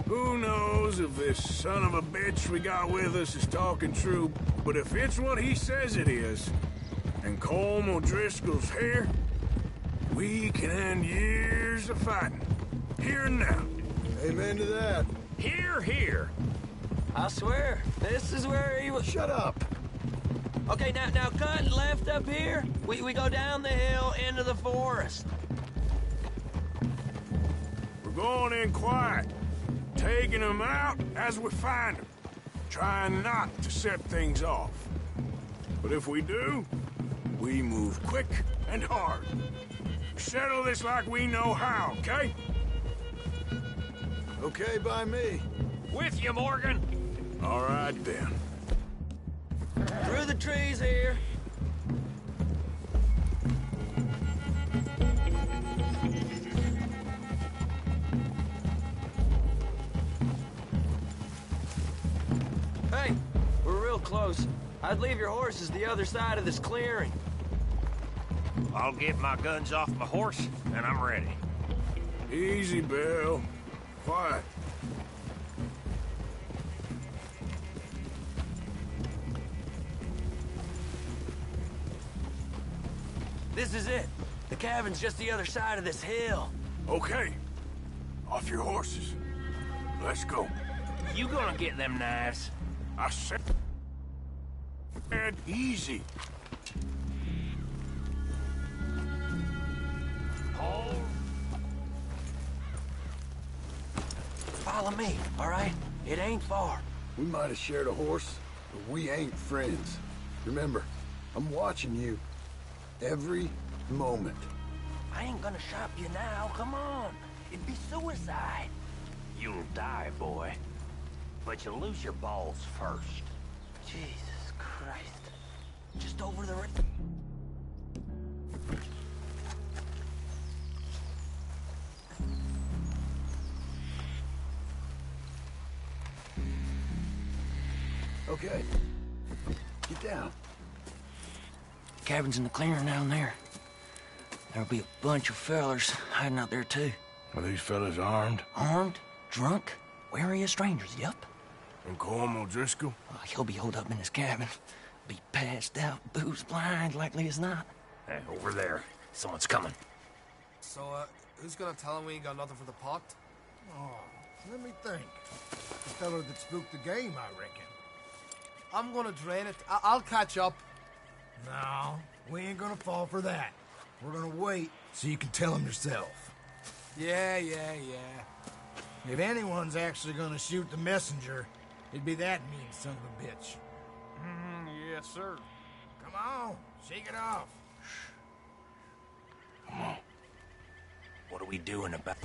who knows if this son of a bitch we got with us is talking true, but if it's what he says it is, and Colm O'Driscoll's here, we can end years of fighting. Here and now. Amen to that. Here, here. I swear, this is where he was... Shut up. Okay, now cut left up here. We go down the hill into the forest. We're going in quiet, taking them out as we find them, trying not to set things off. But if we do, we move quick and hard. Settle this like we know how, okay? Okay by me. With you, Morgan. All right, then. Through the trees here. Hey, we're real close. I'd leave your horses the other side of this clearing. I'll get my guns off my horse, and I'm ready. Easy, Bill. Quiet. This is it. The cabin's just the other side of this hill. Okay. Off your horses. Let's go. You gonna get them knives? I said easy. follow me, all right? It ain't far. We might have shared a horse, but we ain't friends. Remember, I'm watching you every moment. I ain't gonna shop you now, come on. It'd be suicide. You'll die, boy. But you'll lose your balls first. Jesus Christ. Just over the... Okay. Get down. Cabin's in the clearing down there. There'll be a bunch of fellers hiding out there, too. Are these fellas armed? Armed? Drunk? Wary of strangers, yup. And Colm O'Driscoll? He'll be holed up in his cabin. Be passed out, booze blind, likely as not. Hey, over there. Someone's coming. So, who's gonna tell him we ain't got nothing for the pot? Oh, let me think. The fella that spooked the game, I reckon. I'm gonna drain it. I'll catch up. No, we ain't gonna fall for that. We're gonna wait so you can tell him yourself. Yeah. If anyone's actually gonna shoot the messenger, it'd be that mean son of a bitch. Yes, sir. Come on, shake it off. Come on. What are we doing about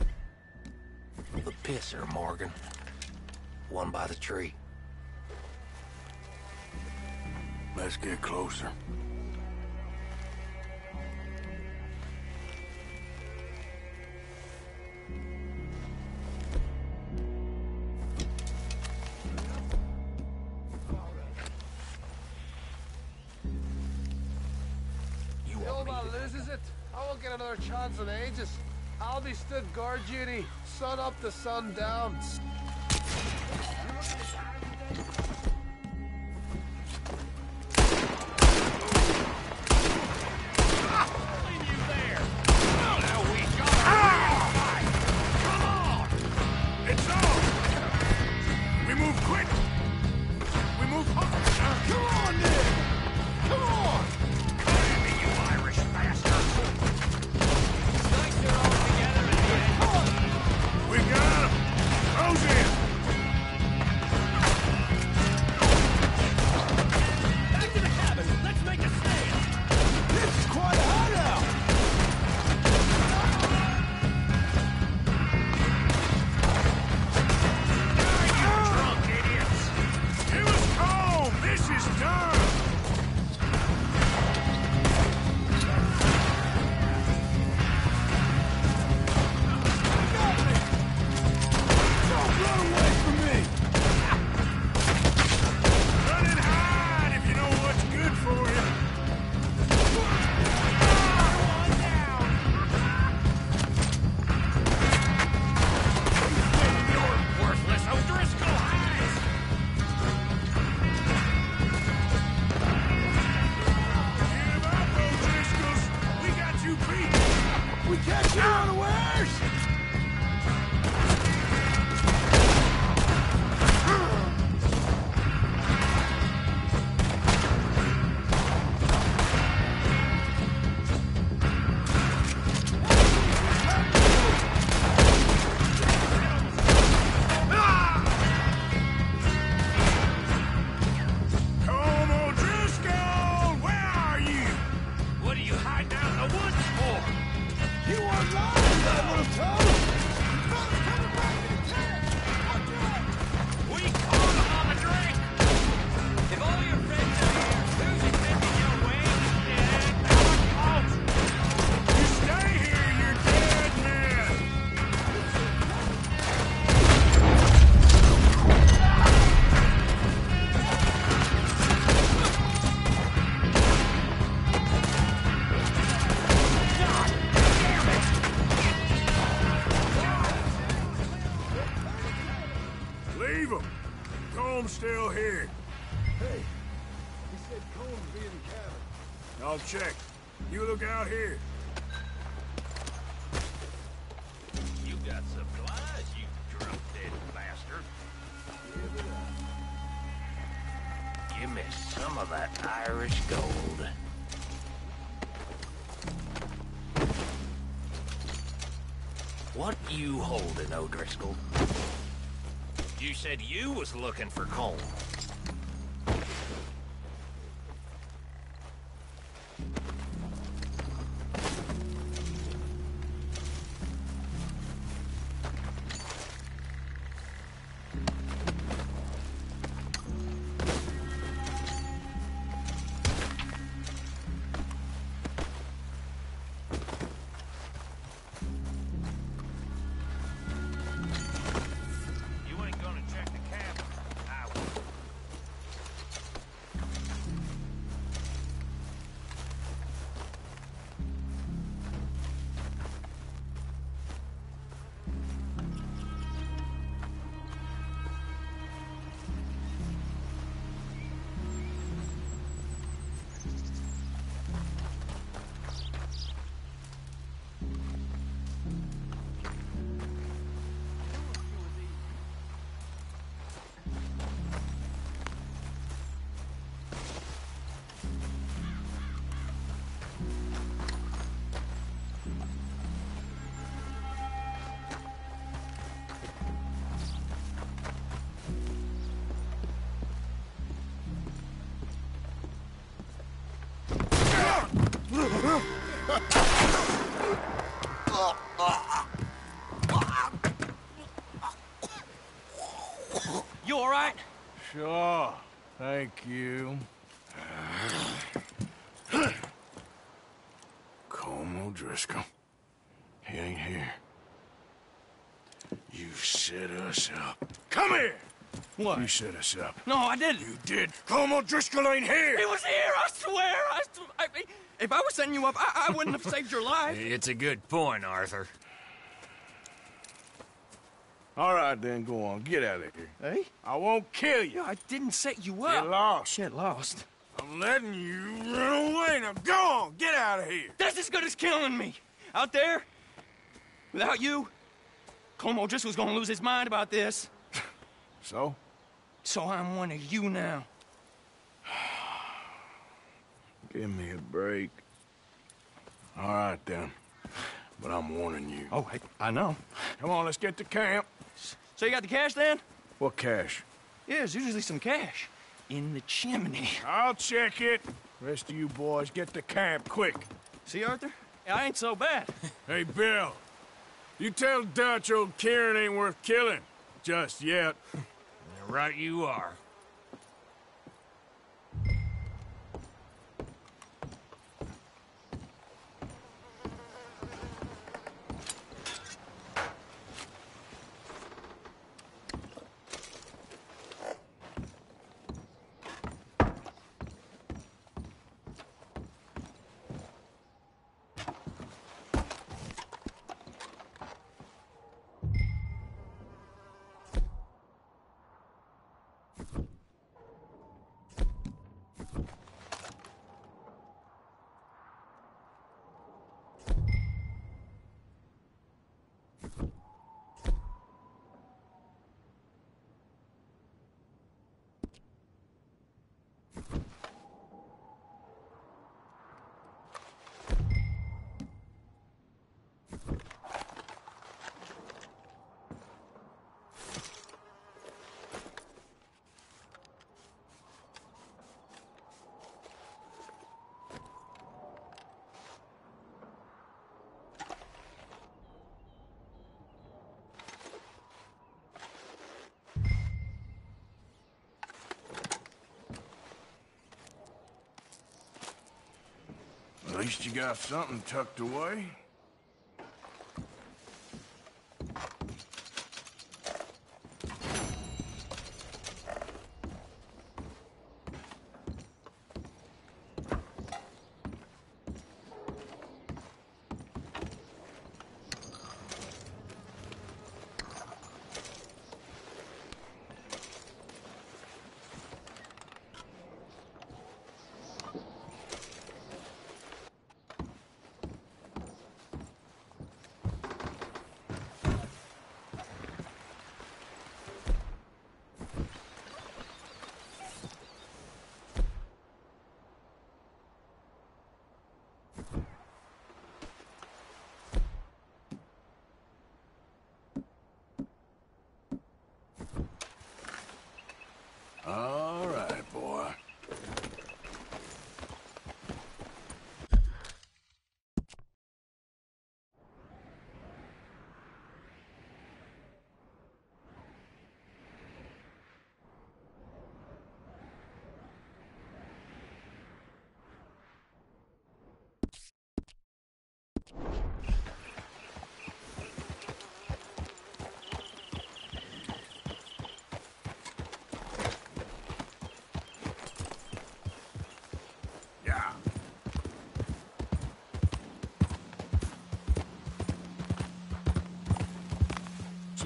the pisser, Morgan? One by the tree. Let's get closer. If Ilma loses it, I won't get another chance in ages. I'll be stood guard duty, sun up to sun down. Still here. Hey, he said Combs be in the cabin. I'll check. You look out here. You got supplies, you drunk-dead bastard. Give me some of that Irish gold. What you holding, O'Driscoll? You said you was looking for Cole. You all right? Sure. Thank you. Colm O'Driscoll. He ain't here. You set us up. Come here! What? You set us up. No, I didn't. You did. Colm O'Driscoll ain't here! He was here, I swear! If I was setting you up, I wouldn't have saved your life. It's a good point, Arthur. All right, then, go on. Get out of here. Hey? I won't kill you. I didn't set you up. Get lost. Get lost. I'm letting you run away. Now go on. Get out of here. That's as good as killing me. Out there, without you, Colm O'Driscoll's gonna lose his mind about this. So? So I'm one of you now. Give me a break. All right, then. But I'm warning you. Oh, I know. Come on, let's get to camp. So you got the cash, then? What cash? Yeah, there's usually some cash. In the chimney. I'll check it. Rest of you boys, get to camp, quick. See, Arthur? I ain't so bad. Hey, Bill. You tell Dutch old Kieran ain't worth killing. Just yet. Right you are. At least you got something tucked away.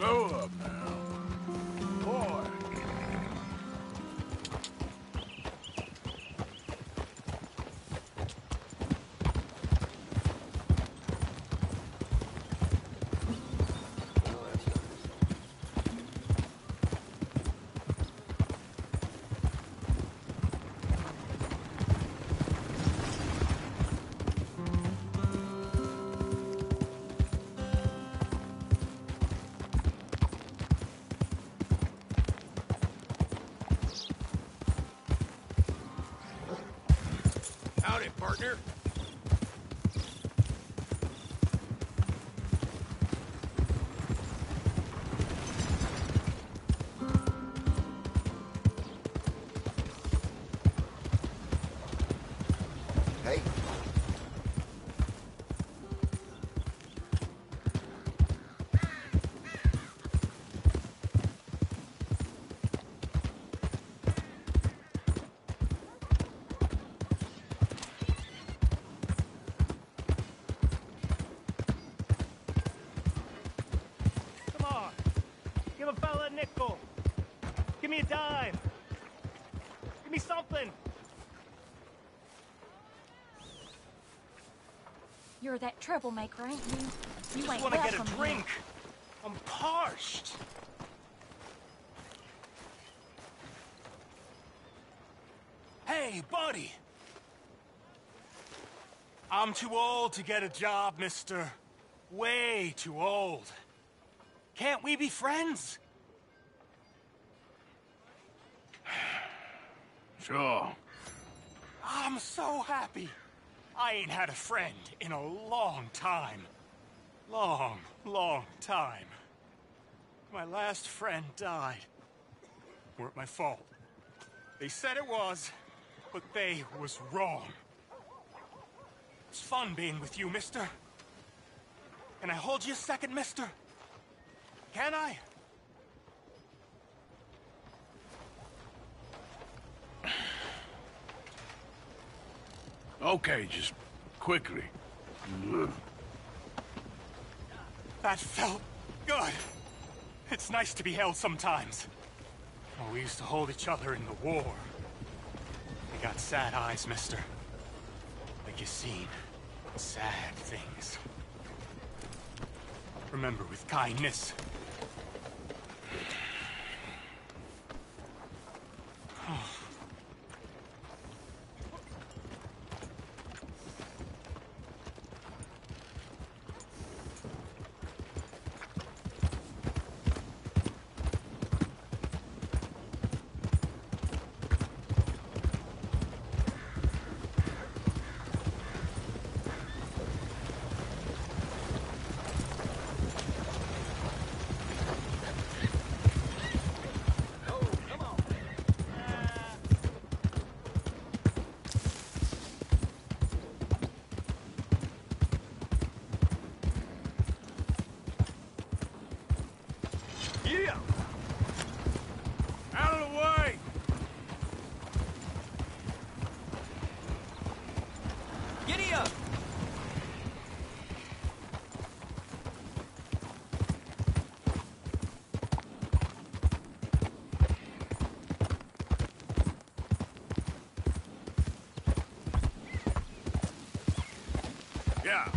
Grow up now. Boy. Howdy, partner. Hey. Come on. Give a fella a nickel. Give me a dime. Give me something. You're that troublemaker, ain't you? You Just ain't want to get a welcome drink. here. I'm parched. Hey, buddy. I'm too old to get a job, mister. Way too old. Can't we be friends? Sure. I'm so happy. I ain't had a friend in a long time. Long, long time. My last friend died. Weren't my fault. They said it was, but they was wrong. It's fun being with you, mister. Can I hold you a second, mister? Can I? Okay, just quickly. That felt good. It's nice to be held sometimes. Oh, we used to hold each other in the war. They got sad eyes, mister. Like you seen sad things. Remember with kindness. Yeah! Out of the way! Giddy up! Yeah.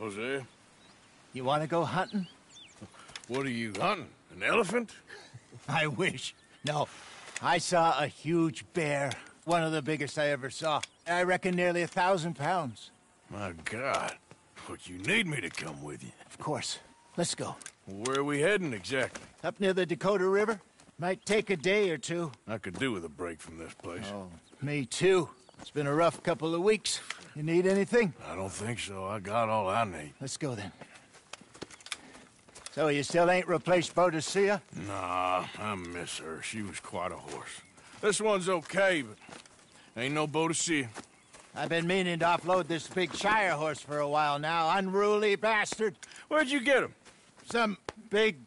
Jose. You want to go hunting? What are you hunting? An elephant? I wish. No. I saw a huge bear. One of the biggest I ever saw. I reckon nearly 1,000 pounds. My God. But you need me to come with you. Of course. Let's go. Where are we heading exactly? Up near the Dakota River. Might take a day or two. I could do with a break from this place. Oh, me too. It's been a rough couple of weeks. You need anything? I don't think so. I got all I need. Let's go then. So you still ain't replaced Boadicea? Nah, I miss her. She was quite a horse. This one's okay, but ain't no Boadicea. I've been meaning to offload this big Shire horse for a while now. Unruly bastard. Where'd you get him? Some big,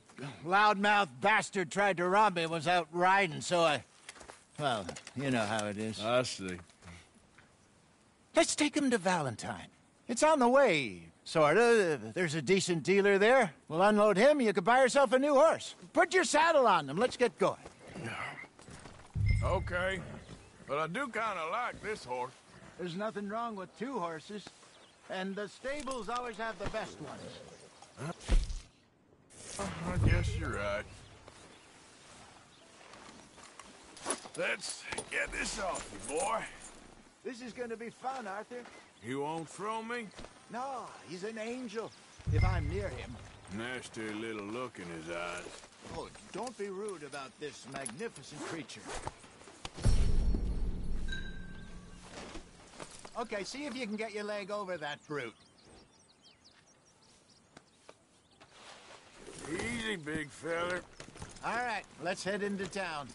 loudmouth bastard tried to rob me and was out riding, so I... Well, you know how it is. I see. Let's take him to Valentine. It's on the way, sorta. There's a decent dealer there. We'll unload him, you could buy yourself a new horse. Put your saddle on them, let's get going. Okay, but I do kind of like this horse. There's nothing wrong with two horses, and the stables always have the best ones. I guess you're right. Let's get this off you, boy. This is gonna be fun, Arthur. You won't throw me? No, he's an angel, if I'm near him. Nasty little look in his eyes. Oh, don't be rude about this magnificent creature. Okay, see if you can get your leg over that brute. Easy, big feller. All right, let's head into town.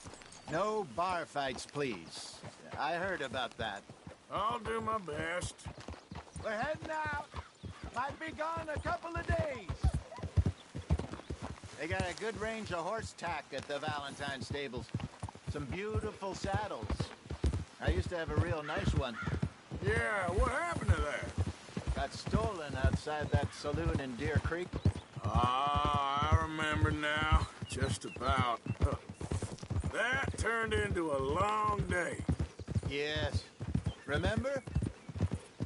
No bar fights, please. I heard about that. I'll do my best. We're heading out. Might be gone a couple of days. They got a good range of horse tack at the Valentine stables. Some beautiful saddles. I used to have a real nice one. Yeah, what happened to that? Got stolen outside that saloon in Deer Creek. Ah, I remember now. Just about. That turned into a long day. Yes. Remember?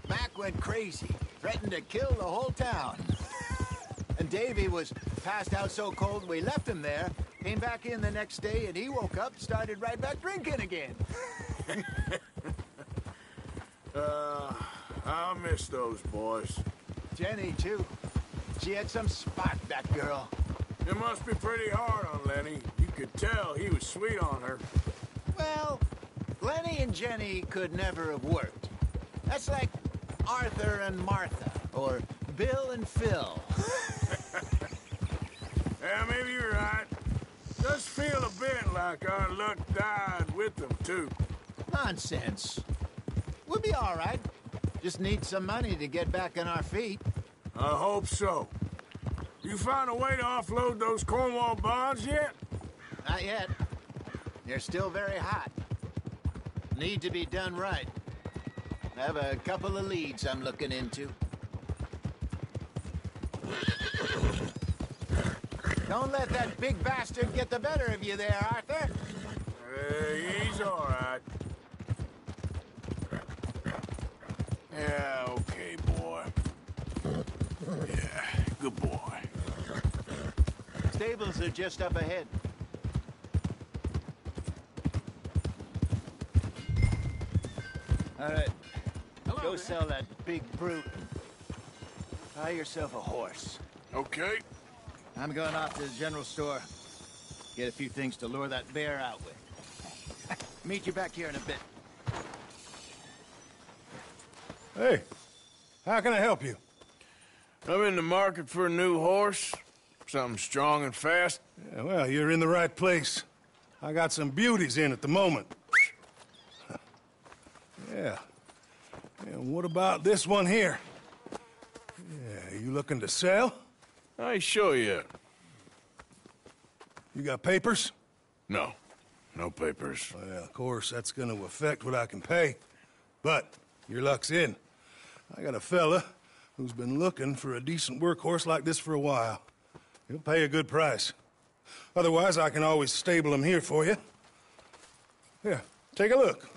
Mac went crazy. Threatened to kill the whole town. And Davy was passed out so cold we left him there. Came back in the next day and he woke up, started right back drinking again. I miss those boys. Jenny, too. She had some spark, that girl. It must be pretty hard on Lenny. You could tell he was sweet on her. Well, Lenny and Jenny could never have worked. That's like Arthur and Martha, or Bill and Phil. Yeah, maybe you're right. Does feel a bit like our luck died with them, too. Nonsense. We'll be all right. Just need some money to get back on our feet. I hope so. You found a way to offload those Cornwall bonds yet? Not yet. They're still very hot. Need to be done right. I have a couple of leads I'm looking into. Don't let that big bastard get the better of you there, Arthur. He's all right. Yeah, okay, boy. Yeah, good boy. Stables are just up ahead. All right. Go sell that big brute. Buy yourself a horse. Okay. I'm going off to the general store. Get a few things to lure that bear out with. Meet you back here in a bit. Hey, how can I help you? I'm in the market for a new horse. Something strong and fast. Yeah, well, you're in the right place. I got some beauties in at the moment. Yeah. And what about this one here? Yeah, you looking to sell? I ain't sure yet. You got papers? No. No papers. Well, of course, that's gonna affect what I can pay. But your luck's in. I got a fella who's been looking for a decent workhorse like this for a while. He'll pay a good price. Otherwise, I can always stable him here for you. Here, take a look.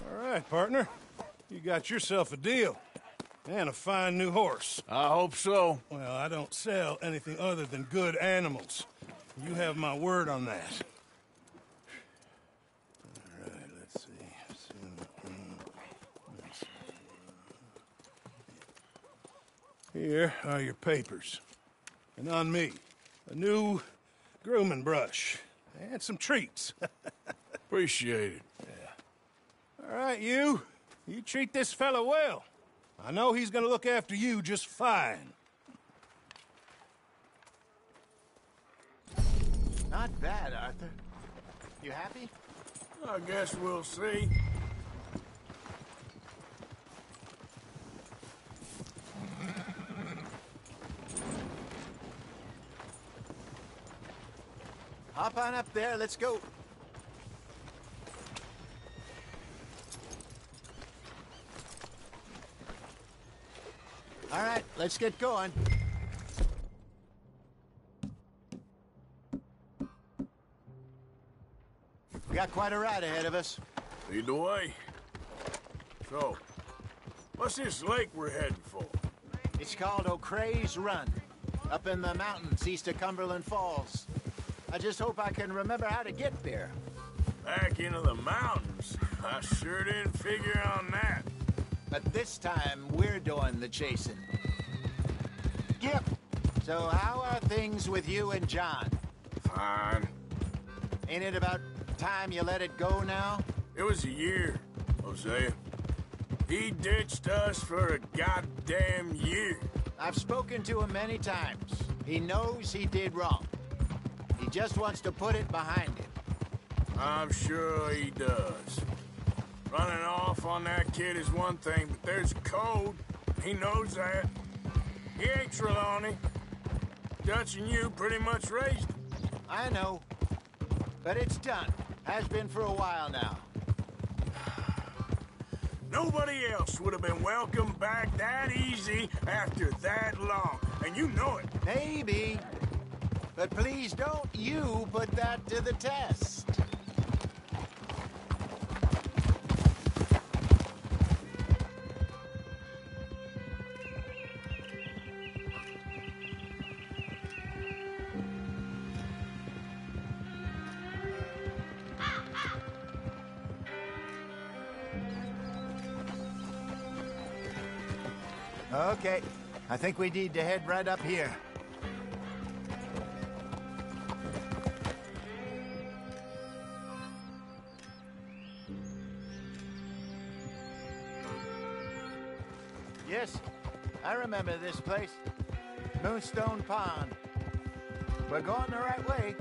All right, partner. You got yourself a deal. And a fine new horse. I hope so. Well, I don't sell anything other than good animals. You have my word on that. All right, let's see. Here are your papers. And on me, a new grooming brush. And some treats. Appreciate it. Yeah. All right, you. You treat this fella well. I know he's gonna look after you just fine. Not bad, Arthur. You happy? I guess we'll see. Hop on up there, let's go. All right, let's get going. We got quite a ride ahead of us. Lead the way. So, what's this lake we're heading for? It's called O'Creagh's Run, up in the mountains east of Cumberland Falls. I just hope I can remember how to get there. Back into the mountains? I sure didn't figure on that. But this time, we're doing the chasing. Gip, so how are things with you and John? Fine. Ain't it about time you let it go now? It was a year, Hosea. He ditched us for a goddamn year. I've spoken to him many times. He knows he did wrong. He just wants to put it behind him. I'm sure he does. Running off on that kid is one thing, but there's a code. He knows that. He ain't Trelawney. Dutch and you pretty much raised him. I know. But it's done. Has been for a while now. Nobody else would have been welcomed back that easy after that long. And you know it. Maybe. But please don't you put that to the test. Okay, I think we need to head right up here. Yes, I remember this place. Moonstone Pond. We're going the right way.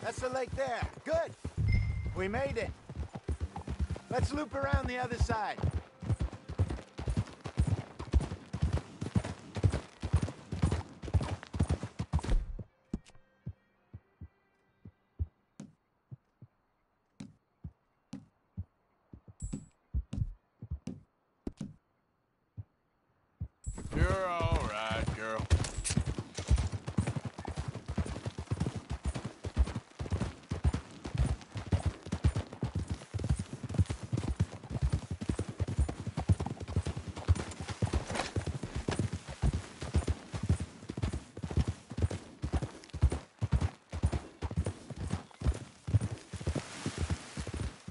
That's the lake there. Good. We made it. Let's loop around the other side. You're all right, girl.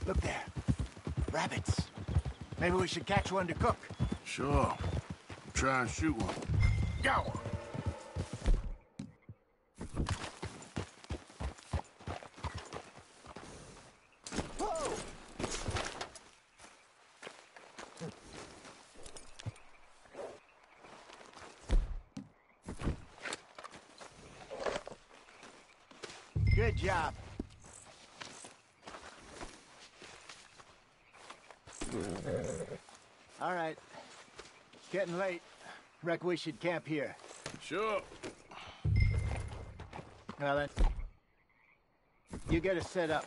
Look there. Rabbits. Maybe we should catch one to cook. Sure. Try and shoot one. Got one. Good job. All right. It's getting late. Reckon we should camp here. Sure. Well then, you get us set up.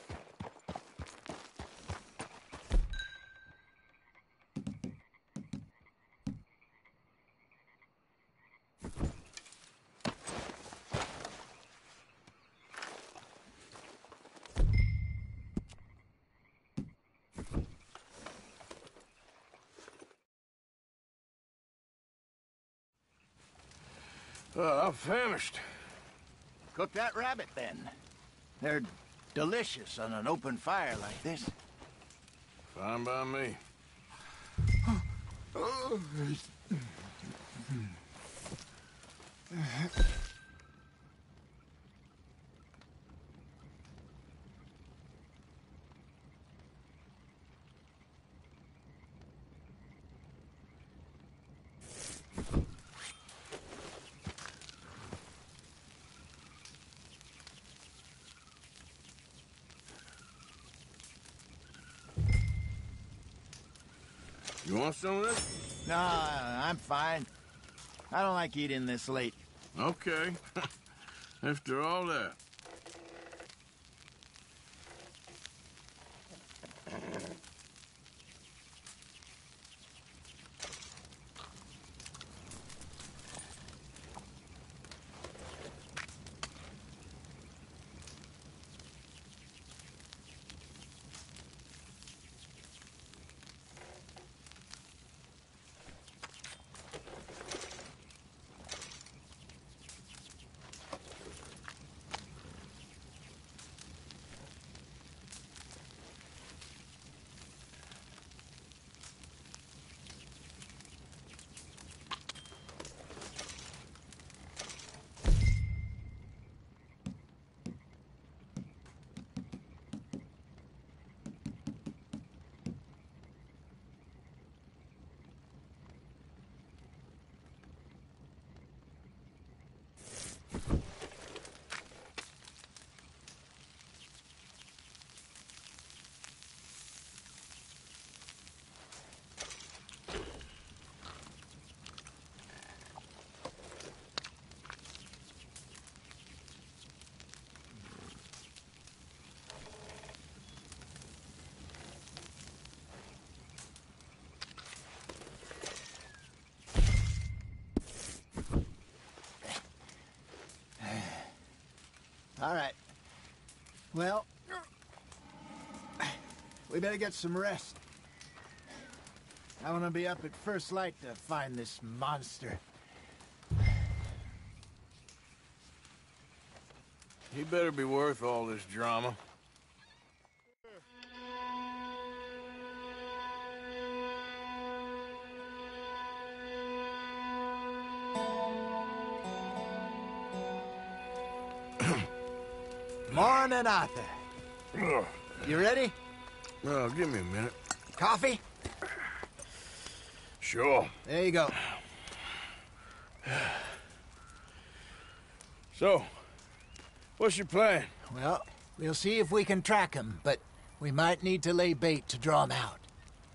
I'm famished. Cook that rabbit, then. They're delicious on an open fire like this. Fine by me. You want some of this? No, I'm fine. I don't like eating this late. Okay. After all that. All right. Well, we better get some rest. I want to be up at first light to find this monster. He better be worth all this drama. Morning, Arthur. You ready? Well, give me a minute. Coffee? Sure. There you go. So, what's your plan? Well, we'll see if we can track him, but we might need to lay bait to draw him out.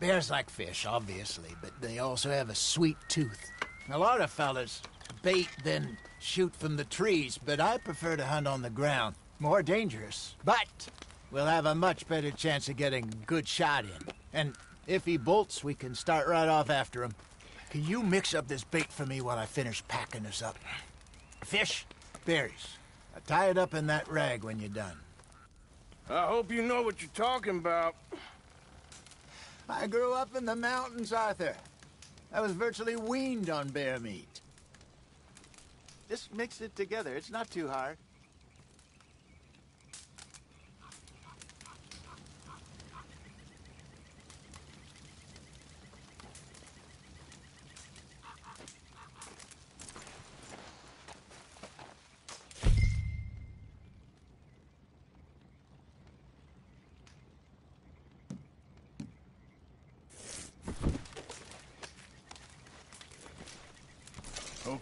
Bears like fish, obviously, but they also have a sweet tooth. A lot of fellas bait, then shoot from the trees, but I prefer to hunt on the ground. More dangerous, but we'll have a much better chance of getting a good shot in. And if he bolts, we can start right off after him. Can you mix up this bait for me while I finish packing this up? Fish, berries. Tie it up in that rag when you're done. I hope you know what you're talking about. I grew up in the mountains, Arthur. I was virtually weaned on bear meat. Just mix it together. It's not too hard.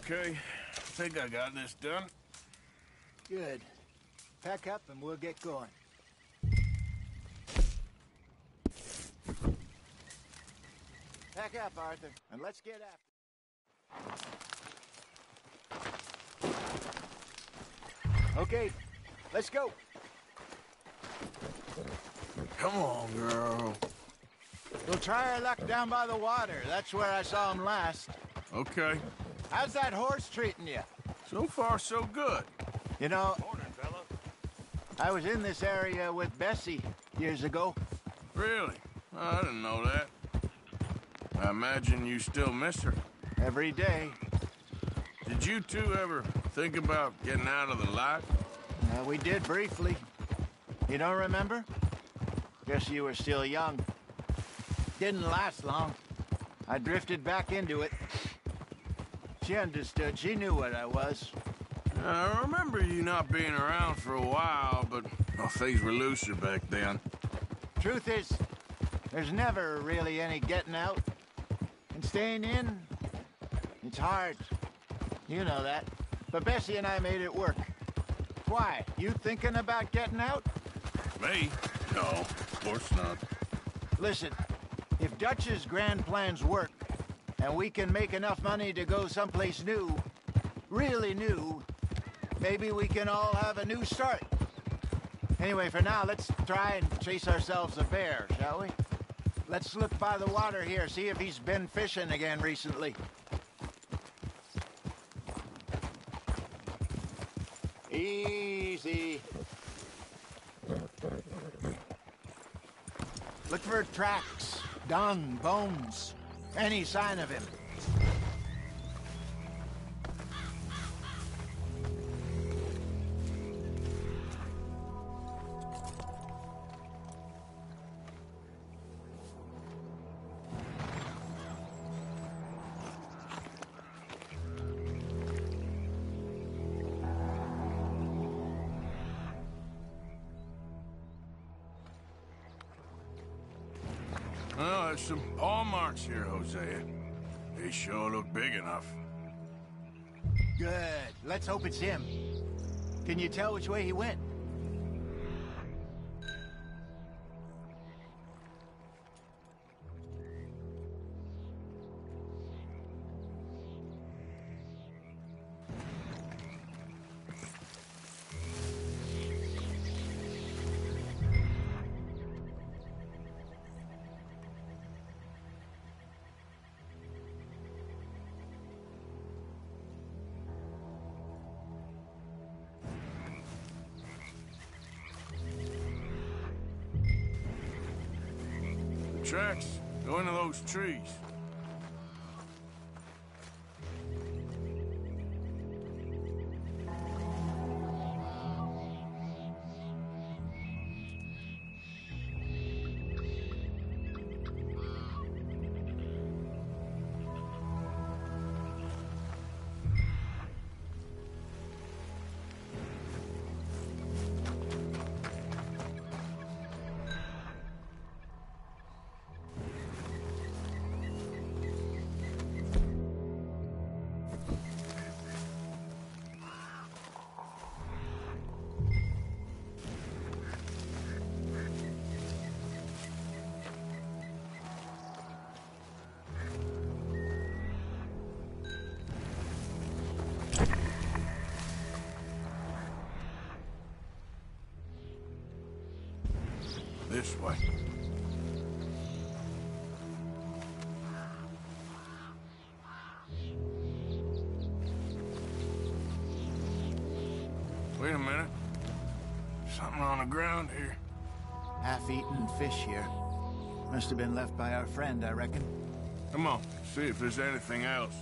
Okay, I think I got this done. Good. Pack up and we'll get going. Pack up, Arthur, and let's get after. Okay, let's go. Come on, girl. We'll try our luck down by the water. That's where I saw him last. Okay. How's that horse treating you? So far, so good. You know, Morning, fella. I was in this area with Bessie years ago. Really? I didn't know that. I imagine you still miss her. Every day. Did you two ever think about getting out of the life? We did briefly. You don't remember? Guess you were still young. Didn't last long. I drifted back into it. She understood. She knew what I was. I remember you not being around for a while, but well, things were looser back then. Truth is, there's never really any getting out. And staying in, it's hard. You know that. But Bessie and I made it work. Why? You thinking about getting out? Me? No, of course not. Listen, if Dutch's grand plans work, and we can make enough money to go someplace new, really new, maybe we can all have a new start. Anyway, for now, let's try and chase ourselves a bear, shall we? Let's look by the water here, see if he's been fishing again recently. Easy. Look for tracks, dung, bones, any sign of him. Well, there's some paw marks here, Hosea. They sure look big enough. Good. Let's hope it's him. Can you tell which way he went? Tracks go into those trees. This way. Wait a minute. Something on the ground here. Half-eaten fish here. Must have been left by our friend, I reckon. Come on, see if there's anything else.